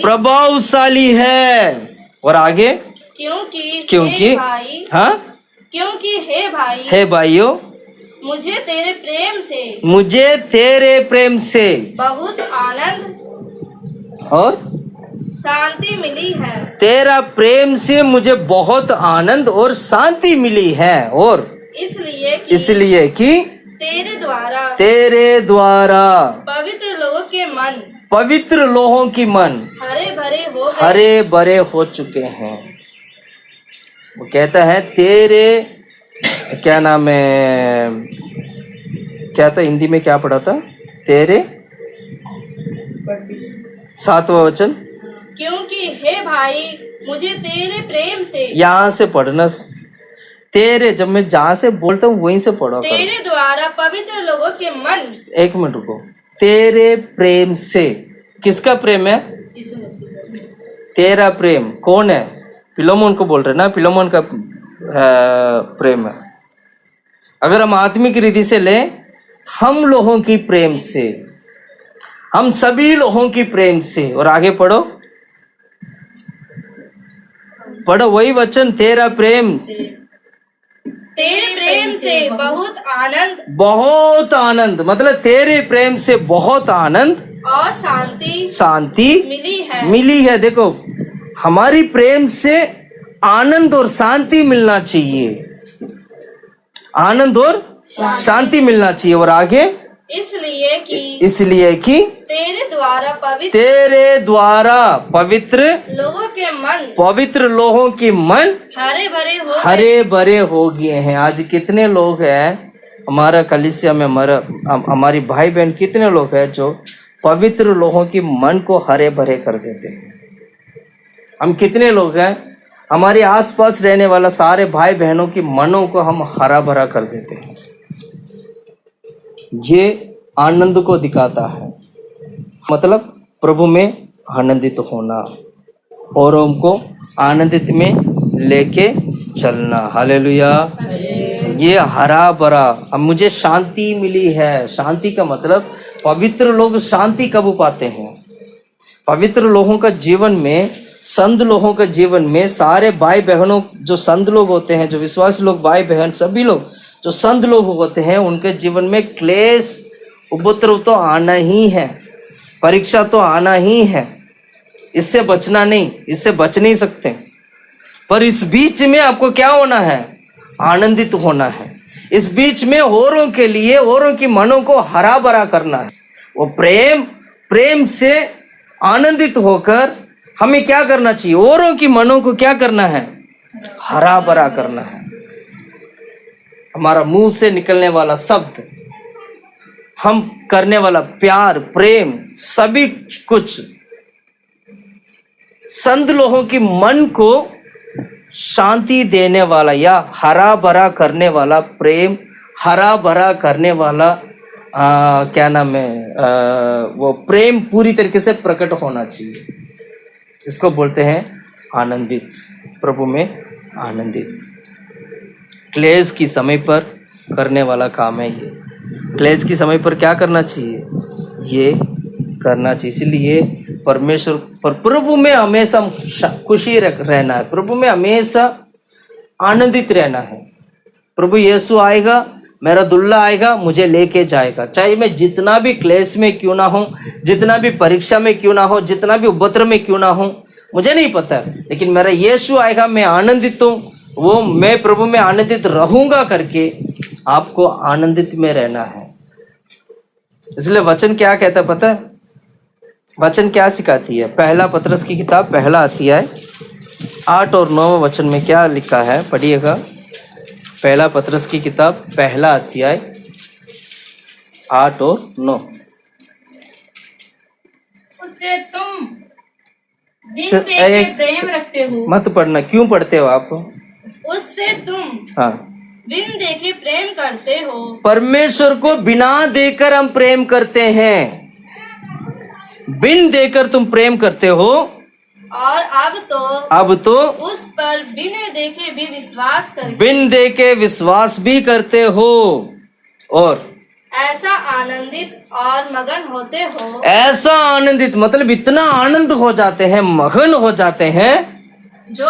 प्रभावशाली है। और आगे क्योंकि हे भाई, हाँ क्योंकि हे भाइयों मुझे तेरे प्रेम से बहुत आनंद और शांति मिली है। तेरा प्रेम से मुझे बहुत आनंद और शांति मिली है। और इसलिए कि तेरे द्वारा पवित्र लोगों की मन हरे भरे हो चुके हैं। वो कहता है तेरे, क्या नाम है, क्या था हिंदी में, क्या पढ़ा था, तेरे 7वां वचन, क्योंकि हे भाई मुझे तेरे प्रेम से, यहाँ से पढ़ना, तेरे, जब मैं जहाँ से बोलता हूँ वहीं से पढ़ो। तेरे द्वारा पवित्र लोगों के मन, एक मिनट रुको, तेरे प्रेम से, किसका प्रेम है? तेरा प्रेम कौन है? फिलोमोन को बोल रहे ना, फिलोमोन का प्रेम है। अगर हम आत्मिक रीति से लें, हम लोगों की प्रेम से, हम सभी लोगों की प्रेम से। और आगे पढ़ो, पढ़ो वही वचन, तेरा प्रेम, तेरे प्रेम से बहुत आनंद, बहुत आनंद, मतलब तेरे प्रेम से बहुत आनंद और शांति मिली है। देखो, हमारी प्रेम से आनंद और शांति मिलना चाहिए, आनंद और शांति मिलना चाहिए। और आगे, इसलिए कि तेरे द्वारा पवित्र लोगों के मन हरे भरे हो गए हैं। आज कितने लोग हैं हमारा कलीसिया में, हमारी भाई बहन कितने लोग हैं जो पवित्र लोगों की मन को हरे भरे कर देते हैं। हम कितने लोग हैं, हमारे आसपास रहने वाला सारे भाई बहनों की मनों को हम हरा भरा कर देते हैं। ये आनंद को दिखाता है, मतलब प्रभु में आनंदित होना और उनको आनंदित में लेके चलना। हालेलुया। ये हरा भरा, अब मुझे शांति मिली है। शांति का मतलब, पवित्र लोग शांति कब पाते हैं? पवित्र लोगों का जीवन में, संत लोगों का जीवन में, सारे भाई बहनों जो संत लोग होते हैं, जो विश्वासी लोग, भाई बहन सभी लोग जो संत लोग होते हैं, उनके जीवन में क्लेश उपद्रव तो आना ही है, परीक्षा तो आना ही है, इससे बचना नहीं, इससे बच नहीं सकते। पर इस बीच में आपको क्या होना है? आनंदित होना है। इस बीच में औरों के लिए, औरों की मनों को हरा भरा करना है। वो प्रेम से आनंदित होकर हमें क्या करना चाहिए? औरों की मनों को क्या करना है? हरा भरा करना है। हमारा मुंह से निकलने वाला शब्द, हम करने वाला प्यार, प्रेम, सभी कुछ संत लोगों की मन को शांति देने वाला या हरा भरा करने वाला, प्रेम हरा भरा करने वाला, क्या नाम है, वो प्रेम पूरी तरीके से प्रकट होना चाहिए। इसको बोलते हैं आनंदित, प्रभु में आनंदित। क्लेश की समय पर करने वाला काम है ये। क्लेश की समय पर क्या करना चाहिए? ये करना चाहिए। इसलिए परमेश्वर पर, प्रभु में हमेशा खुशी रहना है, प्रभु में हमेशा आनंदित रहना है। प्रभु यीशु आएगा, मेरा दुल्ला आएगा, मुझे लेके जाएगा, चाहे मैं जितना भी क्लेश में क्यों ना हूँ, जितना भी परीक्षा में क्यों ना हो, जितना भी उपद्रव में क्यों ना हो, मुझे नहीं पता, लेकिन मेरा यीशु आएगा, मैं आनंदित हूँ, वो मैं प्रभु में आनंदित रहूंगा करके आपको आनंदित में रहना है। इसलिए वचन क्या कहता है पता है? वचन क्या सिखाती है? पहला पतरस की किताब, पहला अध्याय 8 और 9 वचन में क्या लिखा है, पढ़िएगा। पहला पतरस की किताब, पहला अध्याय 8 और 9। उससे तुम दिन देख के प्रेम रखते हो। मत पढ़ना, क्यों पढ़ते हो आप? उससे तुम हाँ बिन देखे प्रेम करते हो। परमेश्वर को बिना देकर हम प्रेम करते हैं, बिन देकर तुम प्रेम करते हो। और अब तो उस पर बिन देखे भी विश्वास करके बिन देखे विश्वास भी करते हो, और ऐसा आनंदित और मगन होते हो। ऐसा आनंदित मतलब इतना आनंद हो जाते हैं, मगन हो जाते हैं, जो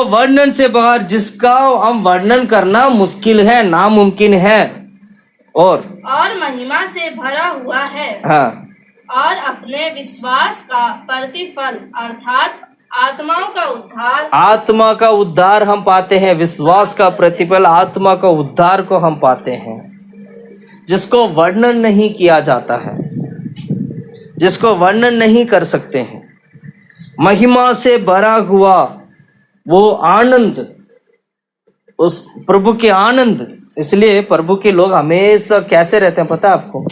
वर्णन से बाहर, जिसका हम वर्णन करना मुश्किल है, नामुमकिन है। और महिमा से भरा हुआ है। हाँ, और अपने विश्वास का प्रतिफल अर्थात आत्मा का उद्धार हम पाते हैं। विश्वास का प्रतिफल आत्मा का उद्धार को हम पाते हैं, जिसको वर्णन नहीं किया जाता है, जिसको वर्णन नहीं कर सकते हैं। महिमा से भरा हुआ वो आनंद, उस प्रभु के आनंद। इसलिए प्रभु के लोग हमेशा कैसे रहते हैं पता है आपको?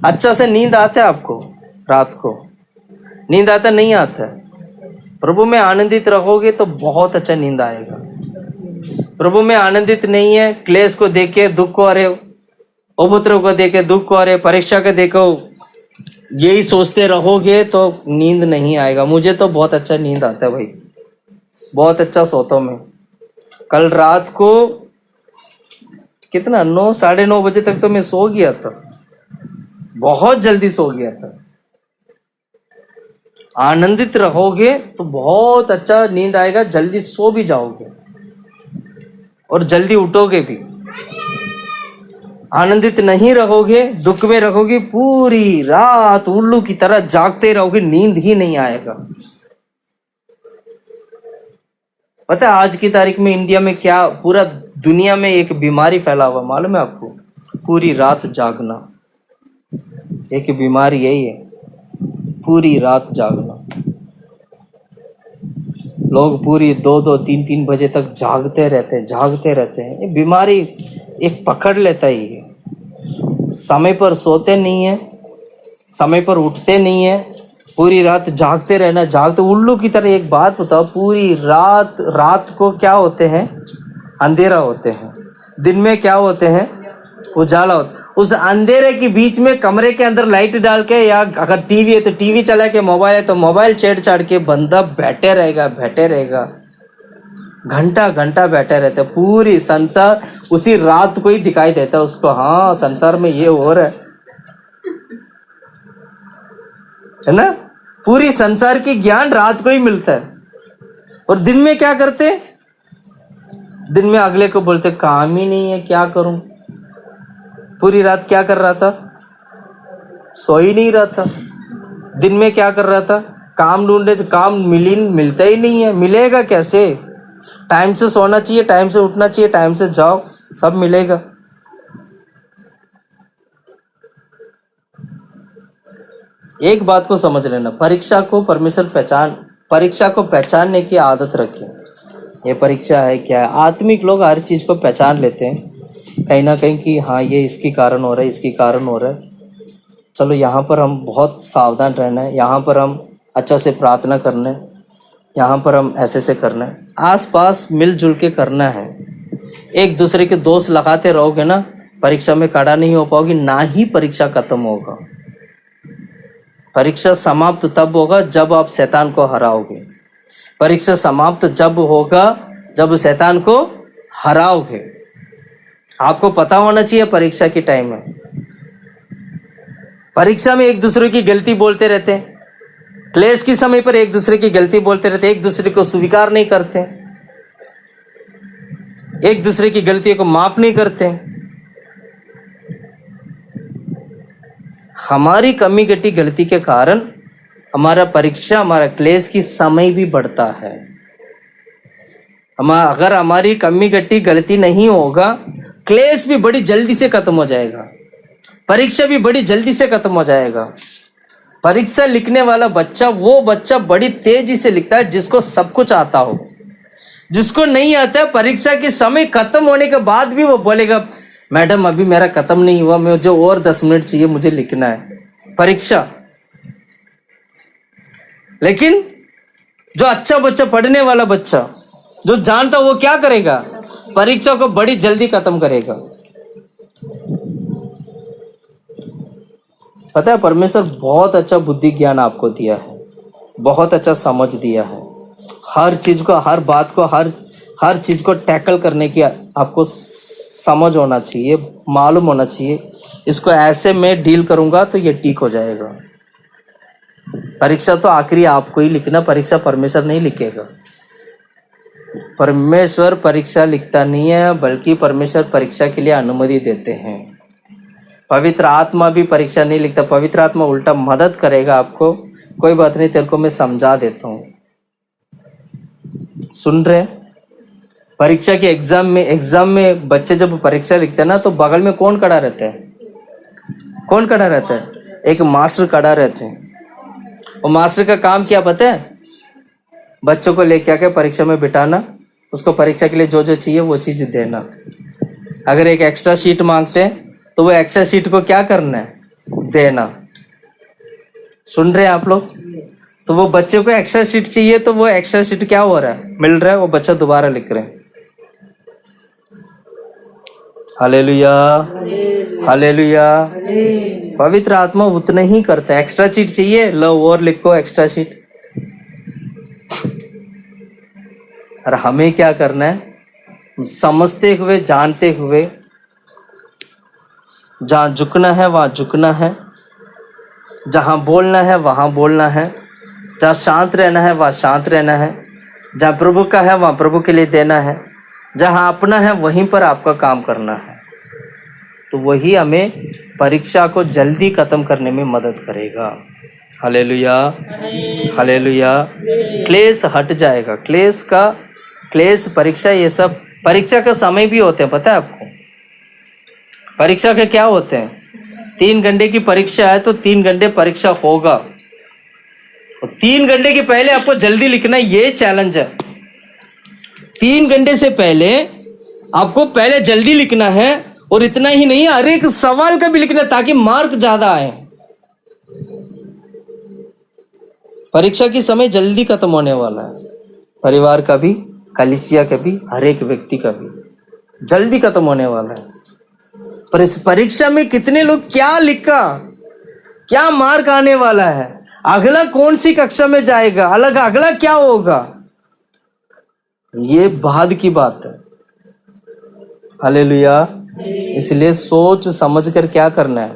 अच्छा से नींद आता है आपको? रात को नींद आता नहीं आता है? प्रभु में आनंदित रहोगे तो बहुत अच्छा नींद आएगा। प्रभु में आनंदित नहीं है, क्लेश को देखे दुख को, अरे उपद्रव को देखे दुख को, अरे परीक्षा को देखो, यही सोचते रहोगे तो नींद नहीं आएगा। मुझे तो बहुत अच्छा नींद आता है भाई, बहुत अच्छा सोता हूँ मैं। कल रात को कितना 9 साढ़े 9 बजे तक तो मैं सो गया था, बहुत जल्दी सो गया था। आनंदित रहोगे तो बहुत अच्छा नींद आएगा, जल्दी सो भी जाओगे और जल्दी उठोगे भी। आनंदित नहीं रहोगे, दुख में रहोगे, पूरी रात उल्लू की तरह जागते रहोगे, नींद ही नहीं आएगा। पता है आज की तारीख में इंडिया में क्या, पूरा दुनिया में एक बीमारी फैला हुआ, मालूम है आपको? पूरी रात जागना, एक बीमारी यही है, पूरी रात जागना। लोग पूरी 2-2 3-3 बजे तक जागते रहते हैं। ये बीमारी एक पकड़ लेता ही है। समय पर सोते नहीं है, समय पर उठते नहीं है, पूरी रात जागते रहना, जागते उल्लू की तरह। एक बात बताओ, पूरी रात को क्या होते हैं? अंधेरा होते हैं। दिन में क्या होते हैं? उजाला होता। उस अंधेरे के बीच में कमरे के अंदर लाइट डाल के, या अगर टीवी है तो टीवी चला के, मोबाइल है तो मोबाइल छेड़ के बंदा बैठे रहेगा, घंटा बैठे रहते। पूरी संसार उसी रात को ही दिखाई देता है उसको, हाँ संसार में ये हो रहा है ना। पूरी संसार की ज्ञान रात को ही मिलता है। और दिन में क्या करते? दिन में अगले को बोलते काम ही नहीं है, क्या करूं? पूरी रात क्या कर रहा था? सो ही नहीं रहा था। दिन में क्या कर रहा था? काम ढूंढे, काम मिलता ही नहीं है। मिलेगा कैसे? टाइम से सोना चाहिए, टाइम से उठना चाहिए, टाइम से जाओ, सब मिलेगा। एक बात को समझ लेना, परीक्षा को पहचानने की आदत रखें। ये परीक्षा है क्या है? आत्मिक लोग हर चीज को पहचान लेते हैं कहीं ना कहीं कि हाँ ये इसकी कारण हो रहा है, इसकी कारण हो रहा है। चलो यहाँ पर हम बहुत सावधान रहना है, यहाँ पर हम अच्छा से प्रार्थना करना है, यहाँ पर हम ऐसे करना है, आसपास मिलजुल के करना है। एक दूसरे के दोष लगाते रहोगे ना, परीक्षा में खड़ा नहीं हो पाओगे, ना ही परीक्षा खत्म होगा। परीक्षा समाप्त तब होगा जब आप शैतान को हराओगे। परीक्षा समाप्त जब होगा जब शैतान को हराओगे। आपको पता होना चाहिए परीक्षा के टाइम में, परीक्षा में एक दूसरे की गलती बोलते रहते हैं, क्लेश के समय पर एक दूसरे की गलती बोलते रहते, एक दूसरे को स्वीकार नहीं करते, एक दूसरे की गलतियों को माफ नहीं करते। हमारी कमी घटी गलती के कारण हमारा परीक्षा, हमारा क्लेश की समय भी बढ़ता है। अगर हमारी कमी घटी गलती नहीं होगा, क्लेश भी बड़ी जल्दी से खत्म हो जाएगा, परीक्षा भी बड़ी जल्दी से खत्म हो जाएगा। परीक्षा लिखने वाला बच्चा वो बच्चा बड़ी तेजी से लिखता है जिसको सब कुछ आता हो। जिसको नहीं आता है, परीक्षा के समय खत्म होने के बाद भी वो बोलेगा मैडम अभी मेरा खत्म नहीं हुआ, मुझे और 10 मिनट चाहिए, मुझे लिखना है परीक्षा। लेकिन जो अच्छा बच्चा, पढ़ने वाला बच्चा, जो जानता वो क्या करेगा? परीक्षा को बड़ी जल्दी खत्म करेगा। पता है परमेश्वर बहुत अच्छा बुद्धि ज्ञान आपको दिया है, बहुत अच्छा समझ दिया है। हर चीज को, हर बात को, हर चीज को टैकल करने की आपको समझ होना चाहिए, मालूम होना चाहिए। इसको ऐसे मैं डील करूंगा तो ये ठीक हो जाएगा। परीक्षा तो आखिरी आपको ही लिखना, परीक्षा परमेश्वर नहीं लिखेगा। परमेश्वर परीक्षा लिखता नहीं है, बल्कि परमेश्वर परीक्षा के लिए अनुमति देते हैं। पवित्र आत्मा भी परीक्षा नहीं लिखता, पवित्र आत्मा उल्टा मदद करेगा आपको। कोई बात नहीं, तेरे को मैं समझा देता हूँ। सुन रहे? परीक्षा के एग्जाम में बच्चे जब परीक्षा लिखते हैं ना, तो बगल में कौन खड़ा रहता है? कौन खड़ा रहता है? एक मास्टर खड़ा रहते हैं। और मास्टर का काम क्या पता है? बच्चों को लेके आके परीक्षा में बिठाना, उसको परीक्षा के लिए जो जो चाहिए वो चीज देना। अगर एक एक्स्ट्रा शीट मांगते हैं तो वो एक्स्ट्रा शीट को क्या करना है? देना। सुन रहे हैं आप लोग? तो वो बच्चे को एक्स्ट्रा शीट चाहिए तो वो एक्स्ट्रा शीट क्या हो रहा है? मिल रहा है, वो बच्चा दोबारा लिख रहे हैं। Hallelujah, hallelujah. पवित्र आत्मा उतना ही करता है। एक्स्ट्रा शीट चाहिए, लो और लिखो एक्स्ट्रा शीट। और हमें क्या करना है? समझते हुए, जानते हुए, जहाँ झुकना है वहाँ झुकना है, जहाँ बोलना है वहाँ बोलना है, जहाँ शांत रहना है वहाँ शांत रहना है, जहाँ प्रभु का है वहाँ प्रभु के लिए देना है, जहाँ अपना है वहीं पर आपका काम करना है। तो वही हमें परीक्षा को जल्दी खत्म करने में मदद करेगा। Hallelujah, hallelujah. क्लेश हट जाएगा। क्लेश, परीक्षा, ये सब परीक्षा का समय भी होते हैं, पता है आपको? परीक्षा के क्या होते हैं? 3 घंटे की परीक्षा है तो 3 घंटे परीक्षा होगा। 3 घंटे के पहले आपको जल्दी लिखना, ये चैलेंज है। 3 घंटे से पहले आपको पहले जल्दी लिखना है। और इतना ही नहीं, हर एक सवाल का भी लिखना ताकि मार्क ज्यादा आए। परीक्षा की समय जल्दी खत्म होने वाला है। परिवार का भी, कलीसिया का भी, हर एक व्यक्ति का भी जल्दी खत्म होने वाला है। पर इस परीक्षा में कितने लोग क्या लिखा, क्या मार्क आने वाला है, अगला कौन सी कक्षा में जाएगा, अगला क्या होगा, ये बाद की बात है। हालेलुया। इसलिए सोच समझ कर क्या करना है?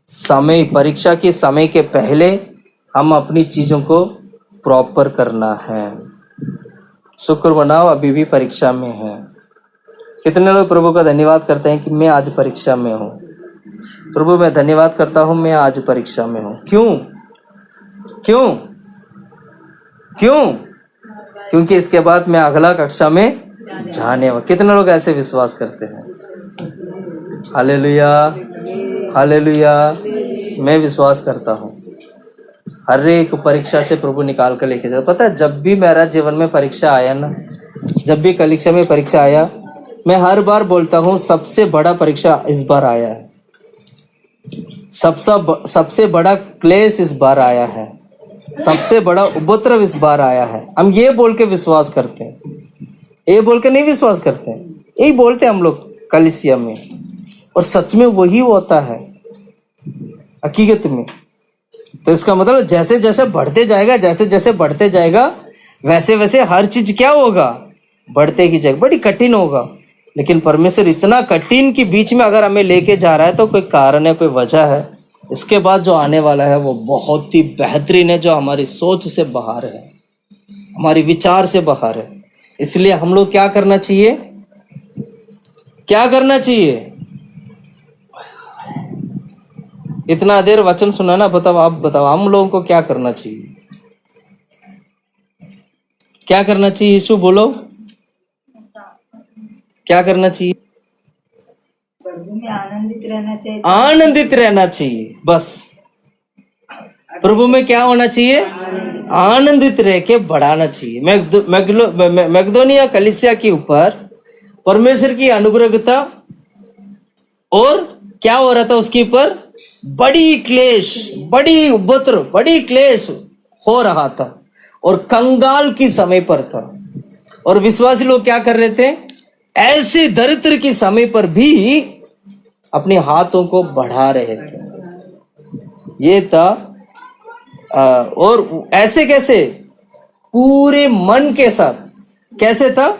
समय, परीक्षा के समय के पहले हम अपनी चीजों को प्रॉपर करना है। शुक्र मनाओ अभी भी परीक्षा में है। कितने लोग प्रभु का धन्यवाद करते हैं कि मैं आज परीक्षा में हूँ? प्रभु मैं धन्यवाद करता हूँ, मैं आज परीक्षा में हूँ। क्यों? क्यों? क्यों? क्योंकि इसके बाद मैं अगला कक्षा में जाने वाला। कितने लोग ऐसे विश्वास करते हैं? Hallelujah, hallelujah. मैं विश्वास करता हूँ हर एक परीक्षा से प्रभु निकाल कर लेके जाता। पता है, जब भी मेरा जीवन में परीक्षा आया ना, जब भी कलीसिया में परीक्षा आया, मैं हर बार बोलता हूँ सबसे बड़ा परीक्षा इस बार आया है, सबसे बड़ा क्लेश इस बार आया है, सबसे बड़ा उपद्रव इस बार आया है। हम ये बोल के विश्वास करते हैं, ये बोल के नहीं विश्वास करते हैं, यही बोलते हैं हम लोग कलीसिया में। और सच में वही होता है हकीकत में। तो इसका मतलब जैसे जैसे बढ़ते जाएगा, वैसे वैसे हर चीज क्या होगा? बढ़ते ही जाएगा। बड़ी कठिन होगा, लेकिन परमेश्वर इतना कठिन के बीच में अगर हमें लेके जा रहा है तो कोई कारण है, कोई वजह है। इसके बाद जो आने वाला है वो बहुत ही बेहतरीन है, जो हमारी सोच से बाहर है, हमारी विचार से बाहर है। इसलिए हम लोग क्या करना चाहिए? क्या करना चाहिए? इतना देर वचन सुना ना, बताओ, आप बताओ हम लोगों को क्या करना चाहिए? क्या करना चाहिए? यीशु बोलो, क्या करना चाहिए? प्रभु में आनंदित रहना चाहिए। आनंदित रहना चाहिए, बस। प्रभु में क्या होना चाहिए? आनंदित रह के बढ़ाना चाहिए। मैकेडोनिया कलीसिया के ऊपर परमेश्वर की अनुग्रहता और क्या हो रहा था? उसके ऊपर बड़ी क्लेश, बड़ी उपद्रव, बड़ी क्लेश हो रहा था और कंगाल की समय पर था। और विश्वासी लोग क्या कर रहे थे? ऐसे दरिद्र के समय पर भी अपने हाथों को बढ़ा रहे थे। ये था और ऐसे कैसे? पूरे मन के साथ। कैसे था?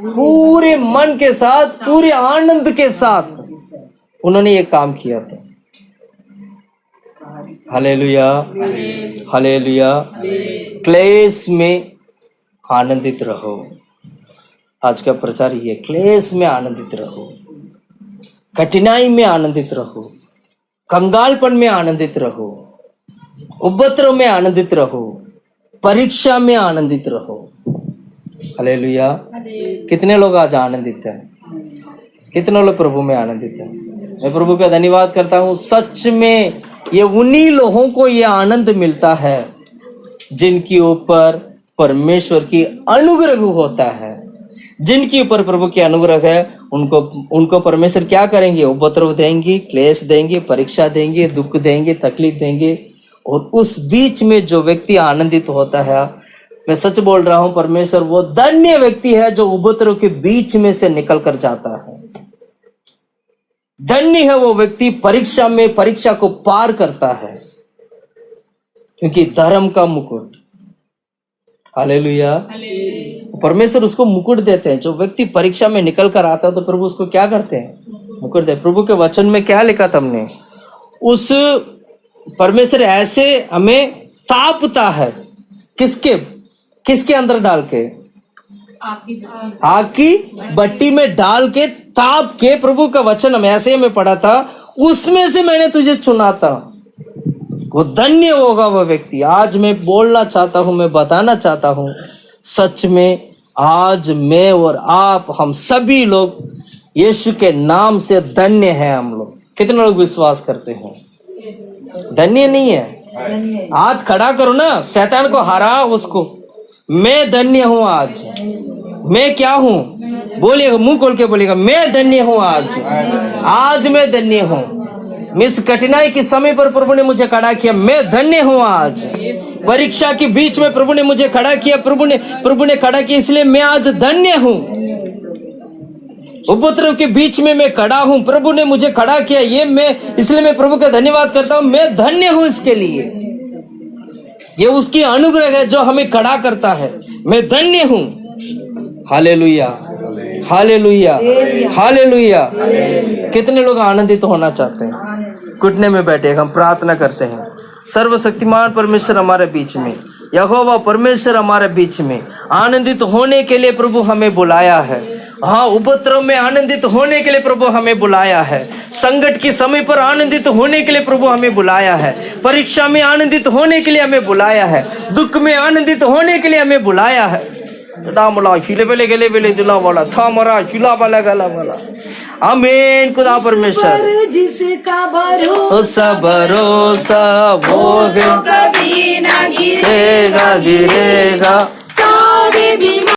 पूरे मन के साथ, पूरे आनंद के साथ उन्होंने ये काम किया था। Hallelujah, hallelujah. क्लेश में आनंदित रहो। आज का प्रचार ये, क्लेश में आनंदित रहो, कठिनाई में आनंदित रहो, कंगालपन में आनंदित रहो, उपद्रव में आनंदित रहो, परीक्षा में आनंदित रहो। हालेलुया। कितने लोग आज आनंदित हैं? कितने लोग प्रभु में आनंदित हैं? मैं प्रभु का धन्यवाद करता हूँ। सच में ये उन्हीं लोगों को ये आनंद मिलता है जिनके ऊपर परमेश्वर की अनुग्रह होता है। जिनके ऊपर प्रभु की अनुग्रह है उनको परमेश्वर क्या करेंगे? उपद्रव देंगे, क्लेश देंगे, परीक्षा देंगे, दुख देंगे, तकलीफ देंगे। और उस बीच में जो व्यक्ति आनंदित होता है, मैं सच बोल रहा हूं, परमेश्वर वो धन्य व्यक्ति है जो उपद्रव के बीच में से निकल कर जाता है। धन्य है वो व्यक्ति परीक्षा में परीक्षा को पार करता है, क्योंकि धर्म का मुकुट, हालेलुया, परमेश्वर उसको मुकुट देते हैं। जो व्यक्ति परीक्षा में निकल कर आता है तो प्रभु उसको क्या करते हैं? मुकुट दे। प्रभु के वचन में क्या लिखा था हमने? उस परमेश्वर ऐसे हमें तापता है। किसके अंदर डाल के? आग की भट्टी में डाल के ताप के। प्रभु का वचन हम ऐसे में पढ़ा था, उसमें से मैंने तुझे चुना था। वो धन्य होगा वो व्यक्ति। आज मैं बोलना चाहता हूं, मैं बताना चाहता हूं, सच में आज मैं और आप, हम सभी लोग यीशु के नाम से धन्य हैं। हम लोग कितने लोग विश्वास करते हैं? धन्य नहीं है? हाथ खड़ा करो ना, शैतान को हरा उसको। मैं धन्य हूं आज। मैं क्या हूं? बोलिएगा, मुंह खोल के बोलिएगा, मैं धन्य हूं आज मैं धन्य हूं। इस कठिनाई के समय पर प्रभु ने मुझे खड़ा किया, मैं धन्य हूं आज। परीक्षा के बीच में प्रभु ने मुझे खड़ा किया, प्रभु ने खड़ा किया, इसलिए मैं आज धन्य हूं। उपद्रव के बीच में मैं खड़ा हूं, प्रभु ने मुझे खड़ा किया, इसलिए मैं प्रभु का धन्यवाद करता हूं। मैं धन्य हूं इसके लिए। ये उसकी अनुग्रह है जो हमें खड़ा करता है। मैं धन्य हूं। Hallelujah, hallelujah, hallelujah. कितने लोग आनंदित होना चाहते हैं? घुटने में बैठे हम प्रार्थना करते हैं। सर्वशक्तिमान परमेश्वर हमारे बीच में, यहोवा परमेश्वर हमारे बीच में आनंदित होने के लिए प्रभु हमें बुलाया है। हाँ, उपद्रव में आनंदित होने के लिए प्रभु हमें बुलाया है। संकट के समय पर आनंदित होने के लिए प्रभु हमें बुलाया है। परीक्षा में आनंदित होने के लिए हमें बुलाया है। दुख में आनंदित होने के लिए हमें बुलाया है। आमीन। खुदा परमेश्वर जिसका भरोसा वो कभी ना गिरेगा। चाहे बीमार